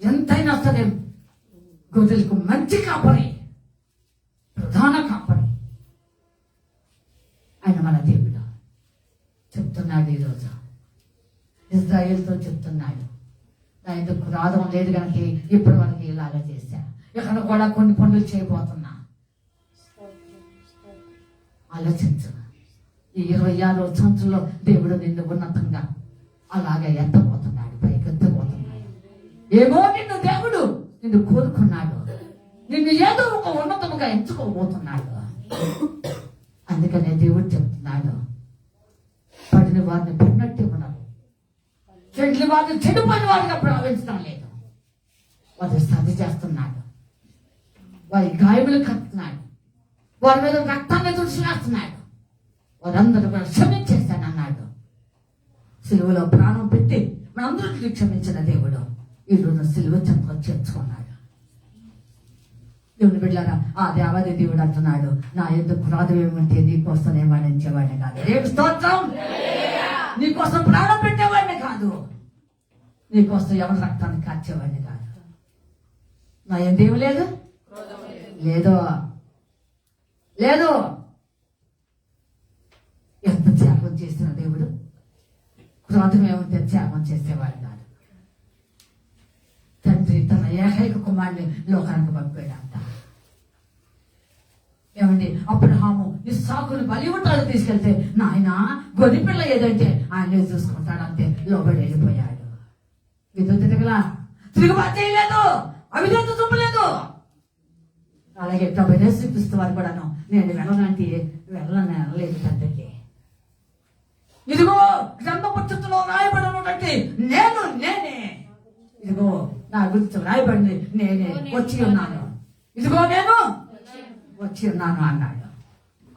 ఎంతైనా సరే గొర్రెలకు మంచి కాపరి, ప్రధాన కాపరి ఆయన మన దేవుడు. చెప్తున్నాడు ఈరోజు ఇజ్రాయేల్తో చెప్తున్నాడు, నా ఎందుకు క్రోధం లేదు కనుక ఇప్పటి వరకు ఇలాగా చేశా. ఇక్కడ కూడా కొన్ని పనులు చేయబోతున్నా. ఆలోచించు. ఈ 26 సంవత్సరంలో దేవుడు నిన్ను ఉన్నతంగా అలాగే ఎత్తబోతున్నాడు, పైకి ఎత్తబోతున్నాడు. ఏమో నిన్ను కోరుకున్నాడు. నిన్ను ఏదో ఒక ఉన్నతముగా ఎంచుకోబోతున్నాడు. అందుకనే దేవుడు చెప్తున్నాడు, పడిన వారిని పడినట్టు ఉన్నారు, చెడ్ల వారిని చెడిపోయిన వారిగా భావించడం లేదు. వారు సరి చేస్తున్నాడు, వారి గాయములు కడుతున్నాడు, వారి మీద రక్తాన్ని తుడిచివేస్తున్నాడు. వారందరూ కూడా క్షమించేస్తానన్నాడు. సిలువలో ప్రాణం పెట్టి మనందరికీ క్షమించిన దేవుడు ఈరోజు సిలువ చెంతలో చేర్చుకున్నాడు. దేవుని బిడ్డలారా, ఆ దేవాది దేవుడు అంటున్నాడు, నా ఎందుకు క్రోధం ఏమంటే నీకోసం ఏమనించేవాడిని కాదు. రేపు స్తోత్రం. నీకోసం ప్రాణం పెట్టేవాడిని కాదు, నీకోసం ఎవరి రక్తాన్ని కార్చేవాడిని కాదు. నా ఎందేమి లేదు లేదు లేదు. ఎంత త్యాగం చేసిన దేవుడు. క్రోధం ఏమంటే త్యాగం చేసేవాడు కాదు. తండ్రి తన ఏకైక కుమారుని లోకానికి పంపాడంట. ఏమండి, అబ్రహాము ఇస్సాకుని బలివటాలు తీసుకెళ్తే నాయన గొర్రెపిల్ల ఏదంటే ఆయనే చూసుకుంటాడంతే లోబడి వెళ్ళిపోయాడు. విధు తిరగలా, తిరుగుబాటు చేయలేదు, అవిధేత చూపలేదు. అలాగే ప్రభువైన యేసుక్రీస్తు వారు కూడాను, నేను వెళ్ళనంటే వెళ్ళలేదు తండ్రికి. ఇదిగో గ్రంథపుస్తకంలో రాయబడినటువంటి నేనే, ఇదిగో నా గురించి రాయబడింది, నేనే వచ్చి ఉన్నాను, ఇదిగో నేను వచ్చి ఉన్నాను అన్నాడు.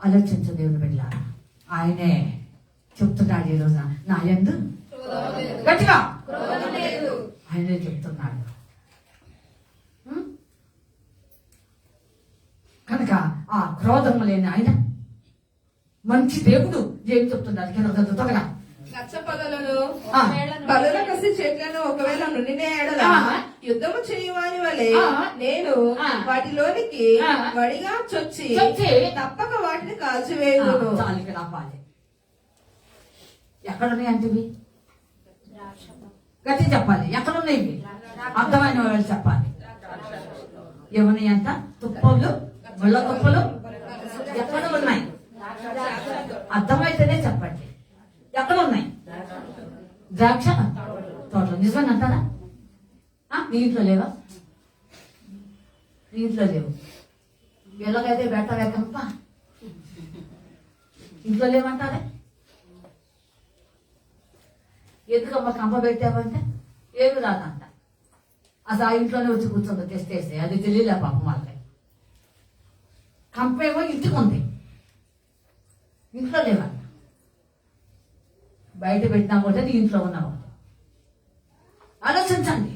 ఆలోచించు దేవుని బిడ్డ, ఆయనే చెప్తున్నాడు ఈరోజు, నా యందు గట్టిగా ఆయనే చెప్తున్నాడు. కనుక ఆ క్రోధము లేని ఆయన మంచి దేవుడు ఏం చెప్తున్నారు కింద త్వరగా. లక్ష పగలను బలుల కసి చెట్లను ఒకవేళ నుండినే ఎడల యుద్ధము చేయవాని వలె నేను వాటిలోనికి వడిగా చొచ్చి తప్పక వాటిని కాల్చివేయుదును. ఎక్కడున్నాయి అంటివి? గట్టి చెప్పాలి. ఎక్కడున్నాయి? అర్థమైన వాళ్ళు చెప్పాలి. ఏమన్నాయి అంట? తుప్పలు, ముళ్ళ తుప్పలు ఎక్కడ ఉన్నాయి? అర్థమైతేనే చెప్పండి. ఎక్కడ ఉన్నాయి? ద్రాక్ష తోటలు. నిజమని అంటారా? నీ ఇంట్లో లేవా? నీ ఇంట్లో లేవు. వీళ్ళకైతే పెట్టవే కంప, ఇంట్లో లేవంటారే. ఎందుకమ్మా కంప పెట్టావంటే ఏమి రాదంట. అసలు ఆ ఇంట్లోనే వచ్చి కూర్చొని తెస్తేస్తే అది తెలియలే పాపం వాళ్ళకి. కంప ఏమో ఇంటికి ఉంది, ఇంట్లో లేవంట. బయట పెట్టినా కూడా నీ ఇంట్లో ఉన్నావు. ఆలోచించండి,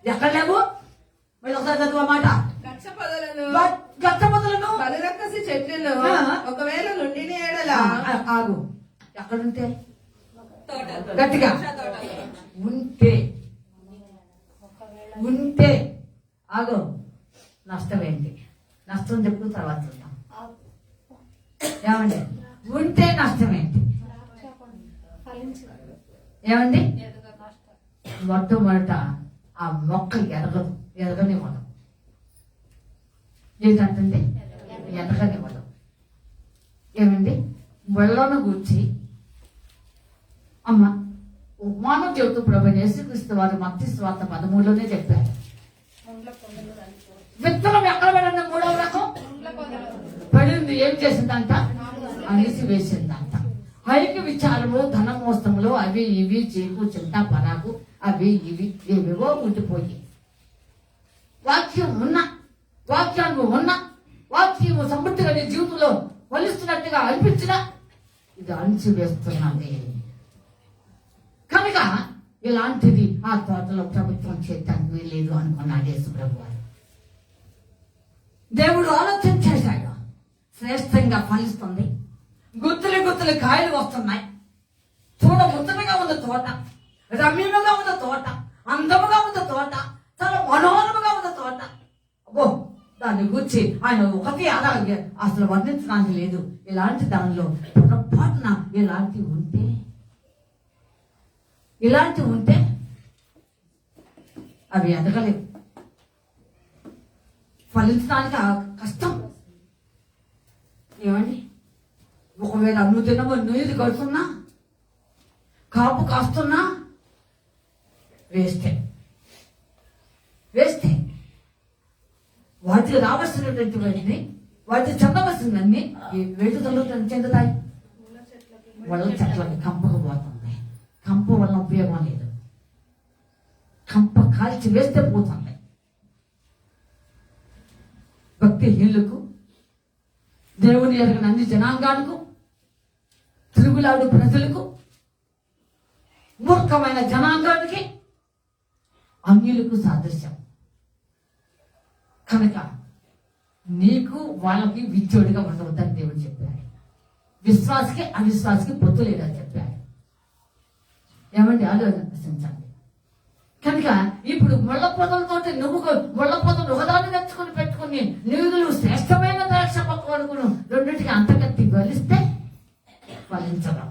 ఎక్కడ లేవు? మళ్ళీ ఒకసారి చదువు మాట. గచ్చపొదలను బలిరక్కసి చెట్లను ఒకవేళ నుండినే ఎడల ఆగు. ఎక్కడుంటే? గట్టిగా ఉంటే ఉంటే ఆగు. నష్టం ఏంటి? నష్టం చెప్పు, తర్వాత చూద్దాం. ఏమండి, ఉంటే నష్టం ఏంటి? ఏమండి, మొట్టమొదట ఆ మొక్క ఎదగనివ్వడం. ఏంటంటే ఎదగనివ్వడం. ఏమండి, ముళ్ళను గూర్చి అమ్మ ఉపమానం చెబుతూ ప్రభువైన యేసుక్రీస్తు వారు మత్తయి సువార్త 13లోనే చెప్పారు. విత్తనం చేసిందంట, అణిసివేసిందంట. ఐక్య విచారము, ధన మోసములు, అవి ఇవి, చీకు చింత పరాకు, అవి ఇవి ఏవేవో ఉండిపోయి వాక్యం ఉన్నా, వాక్యాన్ని ఉన్నా, వాక్యము సమృద్ధిగా నీ జీవితంలో ఫలిస్తున్నట్టుగా అనిపించినా ఇది అణిచివేస్తున్నది. కనుక ఇలాంటిది ఆ తోటలో ప్రభుత్వం చేయటానికి వీల్లేదు అనుకున్నాడు యేసు ప్రభువు. దేవుడు ఆలోచన చేశాడు, శ్రేష్టంగా ఫలిస్తుంది, గుత్తులు గుత్తులు కాయలు వస్తున్నాయి, చూడ ముచ్చటగా ఉన్న తోట, రమ్యముగా ఉన్న తోట, అందముగా ఉన్న తోట, చాలా మనోహరముగా ఉన్న తోట. అబ్బో, దాన్ని గురించి ఆయన ఒకటి అలాగే అసలు వర్ణించడానికి లేదు. ఇలాంటి దానిలో పొరపాటున ఇలాంటివి ఉంటే అవి ఎదగలేవు, ఫలించడానికి కష్టం. ఏమండి, ఒకవేళ నువ్వు తినమో నీరు కడుతున్నా, కాపు కాస్తున్నా వేస్తే వాటికి రావాల్సినటువంటి వాటిని, వాటికి చెందవలసిందన్నీ వేటి చెందుతాయి, వాళ్ళ చెట్లకి కంపకు పోతుంది. కంప వల్ల ఉపయోగం లేదు, కంప కాల్చి వేస్తే పోతుంది. భక్తిహీనులకు, దేవుని ఎరగని అన్ని జనాంగాలకు, తిరుగులాడు ప్రజలకు, మూర్ఖమైన జనాంగానికి, అన్యులకు సాదృశ్యం. కనుక నీకు వాళ్ళకి విచ్చోడిగా ఉండవద్దని దేవుడు చెప్పాడు. విశ్వాసకి అవిశ్వాసకి పొత్తు లేదని చెప్పాడు. ఏమండి, ఆలోచించండి. కనుక ఇప్పుడు ముళ్ళ పొదలతోటి ముళ్ళ పొదలు ఒకదాన్ని తెచ్చుకొని పెట్టుకుని నువ్వు శ్రేష్టమైన ద్రాక్ష పక్క అనుకుని రెండింటికి అంతకత్తి గలిస్తే ఫలించడం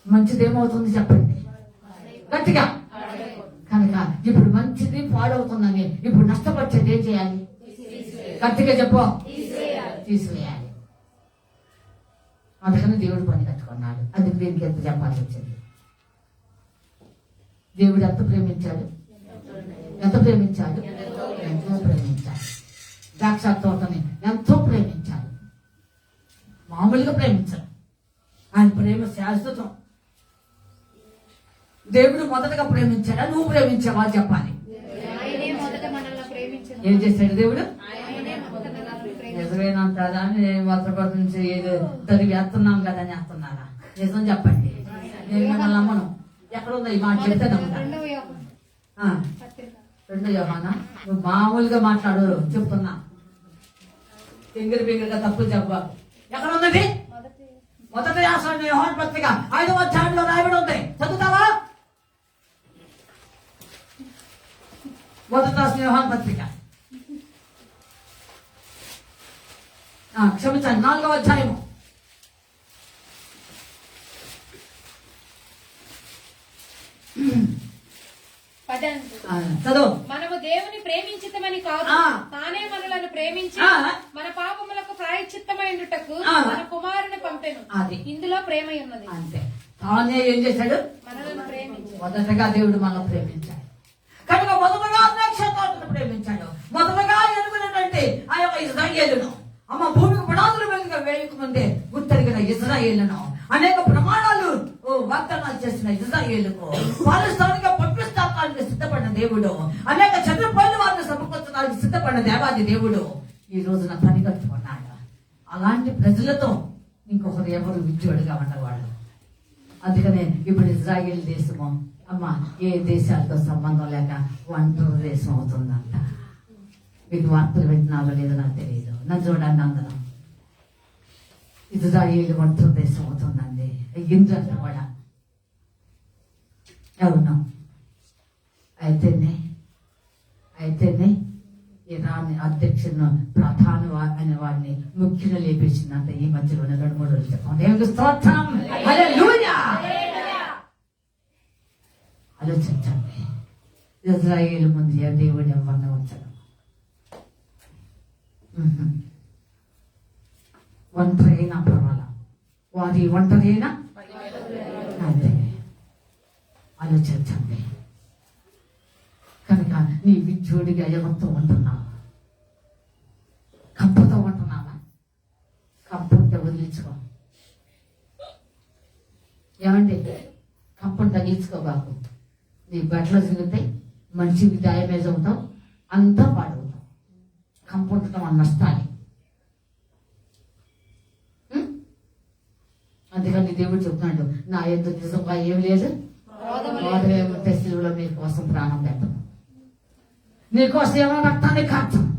మంచిదేమవుతుంది చెప్పండి గట్టిగా. కనుక ఇప్పుడు మంచిది పాడవుతుందని ఇప్పుడు నష్టపరిచేది ఏం చేయాలి? గట్టిగా చెప్పు, తీసివేయాలి. అందుకని దేవుడు పని కట్టుకున్నాడు. అది దీనికి ఎంత చెప్పాల్సి వచ్చింది. దేవుడు ఎంత ప్రేమించాడు, ఎంతో ప్రేమించాడు. ద్రాక్ష తోటని ఎంతో ప్రేమించాడు. మామూలుగా ప్రేమించాడు. ఆయన ప్రేమ శాశ్వతం. దేవుడు మొదటగా ప్రేమించాడా, నువ్వు ప్రేమించావా చెప్పాలి. ఏం చేశాడు దేవుడు? నిజమేనంటారా? మొదటి నుంచి తది వేస్తున్నాం కదా అని వేస్తున్నారా? నిజం చెప్పండి, నేను మిమ్మల్ని నమ్మను. ఎక్కడ ఉందా ఈ మాట? చెప్తే నమ్ముతా. 2 యోహానా, నువ్వు మామూలుగా మాట్లాడు చెప్తున్నా, పింగిరిగా తప్పులు చెప్పాలి. ఎక్కడ ఉందండి? మొదటి యోహాను పత్రిక 5వ అధ్యాయంలో రాయబడి ఉంది, చదువుతావా? మొదటి యోహాను పత్రిక, క్షమించండి, 4వ అధ్యాయము. చదువు. మనము దేవుని ప్రేమించితమని కాదు, తానే మనలను ప్రేమించి మన పాపములకు ప్రాయశ్చిత్తమైనటకు మన కుమారుని పంపెను. అది ఇందులో ప్రేమ ఉన్నది. అంతే. తానే ఏం చేశాడు? మనలను ప్రేమించి. మొదటగా దేవుడు మనల్ని ప్రేమించాడు. కనుక మొదటగా నక్షత్రాలను ప్రేమించాడు. మొదటగా ఎరుగునటువంటి ఆ యొక్క ఇశ్రాయేలును, అమ్మ భూమికి పునాదులు వెలుగుగా వేయకముందే గుర్తెరిగిన ఇశ్రాయేలును, అనేక ప్రమాణాలు వాగ్దానాలు చేసిన ఇశ్రాయేలుకు, పాలిస్తానికి పంపిస్తానికి సిద్ధపడిన దేవుడు, అనేక చంద్రపల్లి వారిని సమకూర్చడానికి సిద్ధపడిన దేవాది దేవుడు ఈ రోజున పని కట్టుకున్నాడు. అలాంటి ప్రజలతో ఇంకొకరు ఎవరు విద్యుడుగా ఉండేవాడు. అందుకనే ఇప్పుడు ఇజ్రాయేల్ దేశము అమ్మ ఏ దేశాలతో సంబంధం లేక ఒంటరి దేశం అవుతుందంట. మీకు వార్తలు వింటున్నారో లేదో నాకు తెలియదు. నన్ను చూడండి, అందరం ఇజ్రాయేల్ ఒంటరి దేశం అవుతుందండి. అయ్యిందంట కూడా. అవును, అయితేనే ఇరాన్ అధ్యక్షుడు ప్రధాని అనే వాడిని ముఖ్యంగా లేపించిందంట ఈ మధ్యలోనే 2-3 రోజులు చెప్పండి. ఆలోచించండి, ఇజ్రాయేల్ ముందు దేవుడు ఎవరిని ఉంచడం. ఒంటరి అయినా పర్వాలా, వారి ఒంటరి అయినా అంతే. ఆలోచించండి. కనుక నీ విద్యుడిగా ఎవరితో ఉంటున్నావా? కంపతో ఉంటున్నావా? పట్టించుకోబాకు. నీ బట్టలు తిరుగుతాయి, మనిషికి డ్యామేజ్ అవుతావు, అంతా పాడవుతావు. కంపొండటం అన్న నష్టాలి. అందుకని దేవుడు చెప్తున్నాడు, నా యందు నిజంగా ఏం లేదు, క్రోధమేముంటే సిలువలో మీ కోసం ప్రాణం పెట్టను, నీకోసం ఏమైనా రక్తాన్ని కార్చను,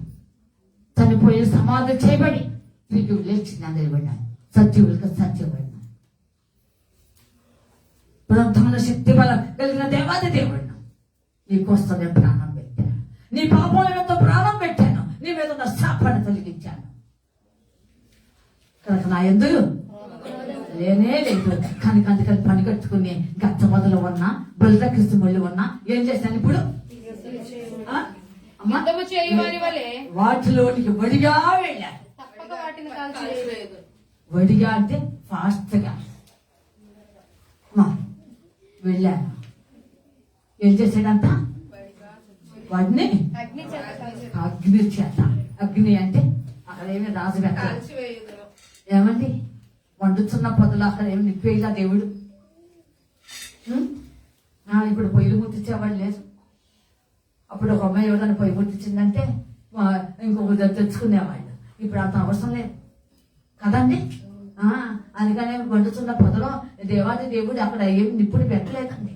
చనిపోయి సమాధి చేయబడి తిరిగి లేచింది నిలబడినాను, సత్యువులకు సత్యపడినాను. పునరుద్ధరణ శక్తి బలం కలిగిన దేవాది దేవుడిను నీకోసం నేను ప్రాణం పెట్టాను, నీ పాపంతో ప్రాణం పెట్టాను, నీ మీద ఉన్న శాపాన్ని తొలగించాను. కనుక నా ఎందుకు లేనే లేదు. కానీ అందుకని పని కట్టుకుని గచ్చ మొదలు ఉన్నా, బలిత క్రిస్తు మళ్ళీ ఉన్నా ఏం చేశాను ఇప్పుడు? యుద్ధము చేయువారి వలె వాటిలోనికి వడిగా వెళ్ళాను. తప్పక వాటిని కాల్చివేయుదు. వడిగా అంటే ఫాస్ట్ గా వెళ్ళాను. ఏం చేశాడంట? వాడిని అగ్ని చేత కాల్చివేయుదు. అగ్ని చేత. అగ్ని అంటే అక్కడ ఏమి రాజు పెట్టాలి. ఏమండి వండుతున్న పొదలు అక్కడ ఏమి నిప్పేలా దేవుడు? ఇప్పుడు పొయ్యిలు ముట్టించేవాడు లేదు. అప్పుడు ఒక అమ్మాయి ఎవరైనా పొయ్యి ముట్టించిందంటే ఇంకొక తెచ్చుకునేవాళ్ళు. ఇప్పుడు అంత అవసరం లేదు కదండి. అందుకనే వండుతున్న పొదలో దేవాది దేవుడు అక్కడ ఏమి నిప్పుడు పెట్టలేదండి.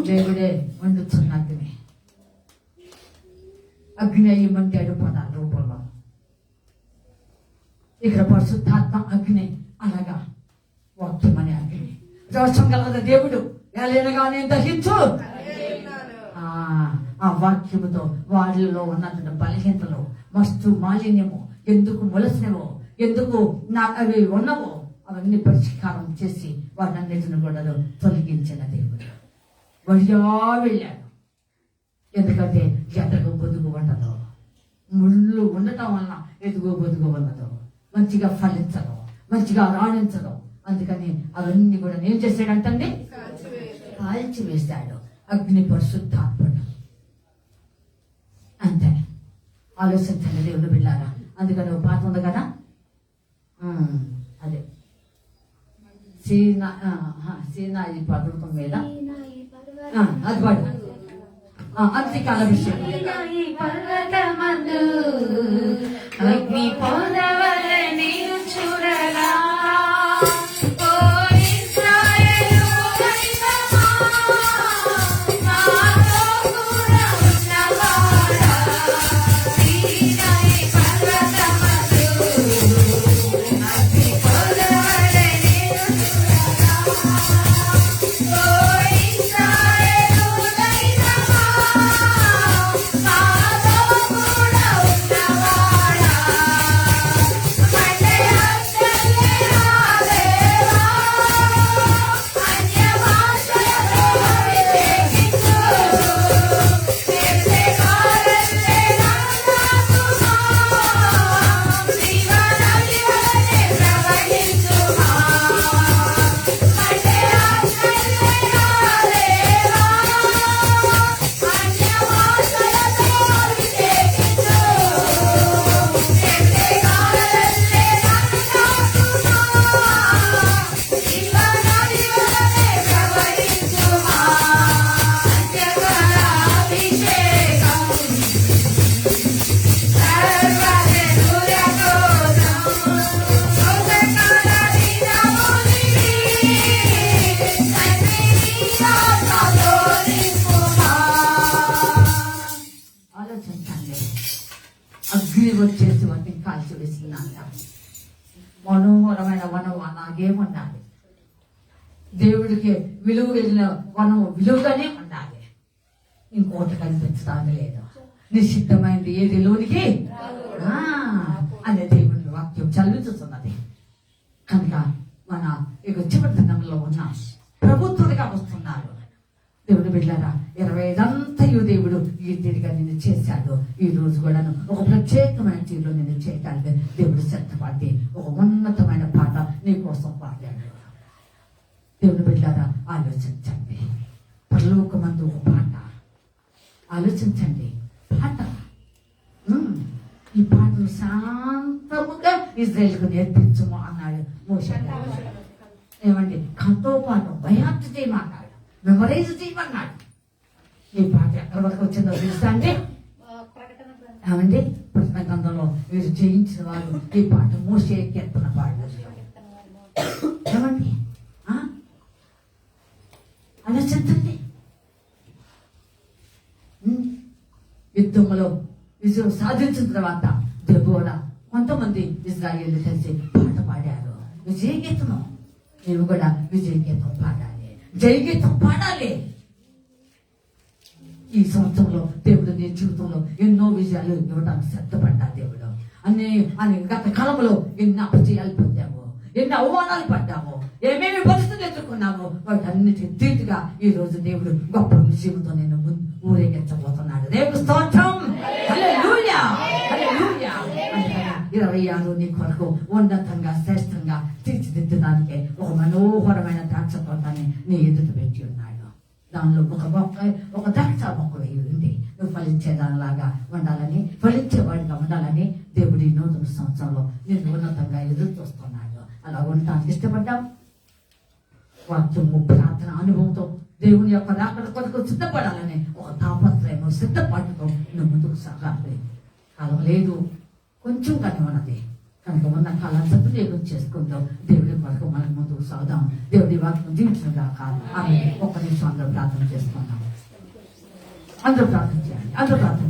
దేవుడే వండుతున్న అగ్ని. అగ్ని అయ్యమంటాడు పదాల రూపంలో. ఇక్కడ పరిశుద్ధాత్మ అగ్ని, అలాగా వాక్యం అనే అగ్ని. రోషం కలగద దేవుడు ఎలాగానే దహించు. ఆ వాక్యముతో వారిలో ఉన్నటువంటి బలహీనతలు, మస్తు మాలిన్యము, ఎందుకు మొలసినవో, ఎందుకు అవి ఉన్నవో అవన్నీ పరిష్కారం చేసి వాటన్నిటిని కూడా తొలగించిన దేవుడు వడిగా వెళ్ళాడు. ఎందుకంటే ఎదగో బొదుగు ఉండదు, ముళ్ళు ఉండటం వలన ఎదుగో బొదుగు ఉండదు, మంచిగా ఫలించదు, మంచిగా రాణించదు. అందుకని అవన్నీ కూడా ఏం చేశాడంటండి? కాల్చి వేశాడు. అగ్ని పరిశుద్ధాత్ముడు. అంతే. ఆలోచించండి దేవుడు బిళ్ళారా. అందుకని ఒక పాట ఉంది కదా, అదే సీనాయి పర్వతం మీద అది పాడు. అంతకాల విషయం అగ్ని పొందవల నేను చూడలా. అగ్ని వచ్చేసి వాటిని కాల్చి వేసిందంట. మనోహరమైన వనం అలాగే ఉండాలి. దేవుడికి విలువ వెళ్ళిన వనం విలువగానే ఉండాలి. ఇంకోటి కనిపించడానికి లేదు. నిశ్చితమైంది ఏది లోనికి అనే దేవుని వాక్యం చదివిస్తున్నది. కనుక మన ఇక చివరి దినంలో ఉన్న ప్రభుత్వుడిగా వస్తున్నారు. దేవుడు బిడ్డలారా, 25 దేవుడు ఈ తీరుగా నిన్ను చేశాడు. ఈ రోజు కూడా ఒక ప్రత్యేకమైన తీరులో నిన్ను చేయడానికి దేవుడు సిద్ధపడి ఒక ఉన్నతమైన పాట నీ కోసం పాడాడు. దేవుడు బిడ్డలారా, ఆలోచించండి. పరలోకమందు ఒక పాట ఆలోచించండి. పాట ఈ పాటను శాంతముగా ఇజ్రాయేలుకు నేర్పించము అన్నాడు మోషే. ఏమండి, కంతో పాటు భయార్తి చేయమాటాడు. మెమరైజ్ చేయమన్నాడు. ఈ పాట ఎక్కడి వరకు వచ్చిందో తెలుసా అండి? ప్రకటన గ్రంథం. ఏమండి ప్రశ్న గ్రంథంలో వీరు జయించిన వారు ఈ పాట మోసే కీర్తన పాడారు. ఏమండి ఆలోచించండి. యుద్ధంలో విజయం సాధించిన తర్వాత దెబోరా కొంతమంది ఇజ్రాయేల్ కలిసి పాట పాడారు, విజయ గీతము. నీవు కూడా విజయ గీతం పాడాలి, జయ గీతం పాడాలి. ఈ సంవత్సరంలో దేవుడు నీ జీవితంలో ఎన్నో విజయాలు ఇవ్వడానికి సిద్ధపడ్డా దేవుడు. అని గత కాలంలో ఎన్ని అపజయాలు పొందాము, ఎన్ని అవమానాలు పడ్డాము, ఏమేమి పరిస్థితులు ఎదుర్కొన్నాము, వాటన్నిటి ధీటుగా ఈ రోజు దేవుడు గొప్ప విజయంతో నేను ఊరేగించబోతున్నాడు. దేవుడు స్తోత్రం. హల్లెలూయా, హల్లెలూయా. 26 నీ కొరకు ఉన్నతంగా శ్రేష్టంగా తీర్చిదిద్దడానికి ఒక మనోహరమైన ద్రాక్ష తోటాన్ని నీ ఎదుట పెట్టి ఉన్నాడు. దానిలో ఒక ద్రాక్ష మొక్క వేయండి. నువ్వు ఫలించేదానిలాగా ఉండాలని, ఫలించేవాడిగా ఉండాలని దేవుడి నూతన సంవత్సరంలో నేను ఉన్నతంగా ఎదురు చూస్తున్నాడు. అలా ఉండటానికి ఇష్టపడ్డాం. వాక్యము, ప్రార్థన, అనుభవంతో దేవుని యొక్క రాకడ కొరకు సిద్ధపడాలని ఒక తాపత్రయం, సిద్ధపాటుతో నువ్వు ముందుకు సాగాలి. కాలం లేదు, కొంచెం కానీ ఉన్నది కనుక ఉన్న కాలాన్ని సద్వినియోగం చేసుకుందాం. దేవుడి కొరకు మనం ముందుకు సాగుదాం. దేవుడి వాక్యం జీవించడం దాక ఆమె ఒక్క నిమిషం అందరూ ప్రార్థన చేసుకుందాం. అందరూ ప్రార్థన చేయండి, అందరూ ప్రార్థన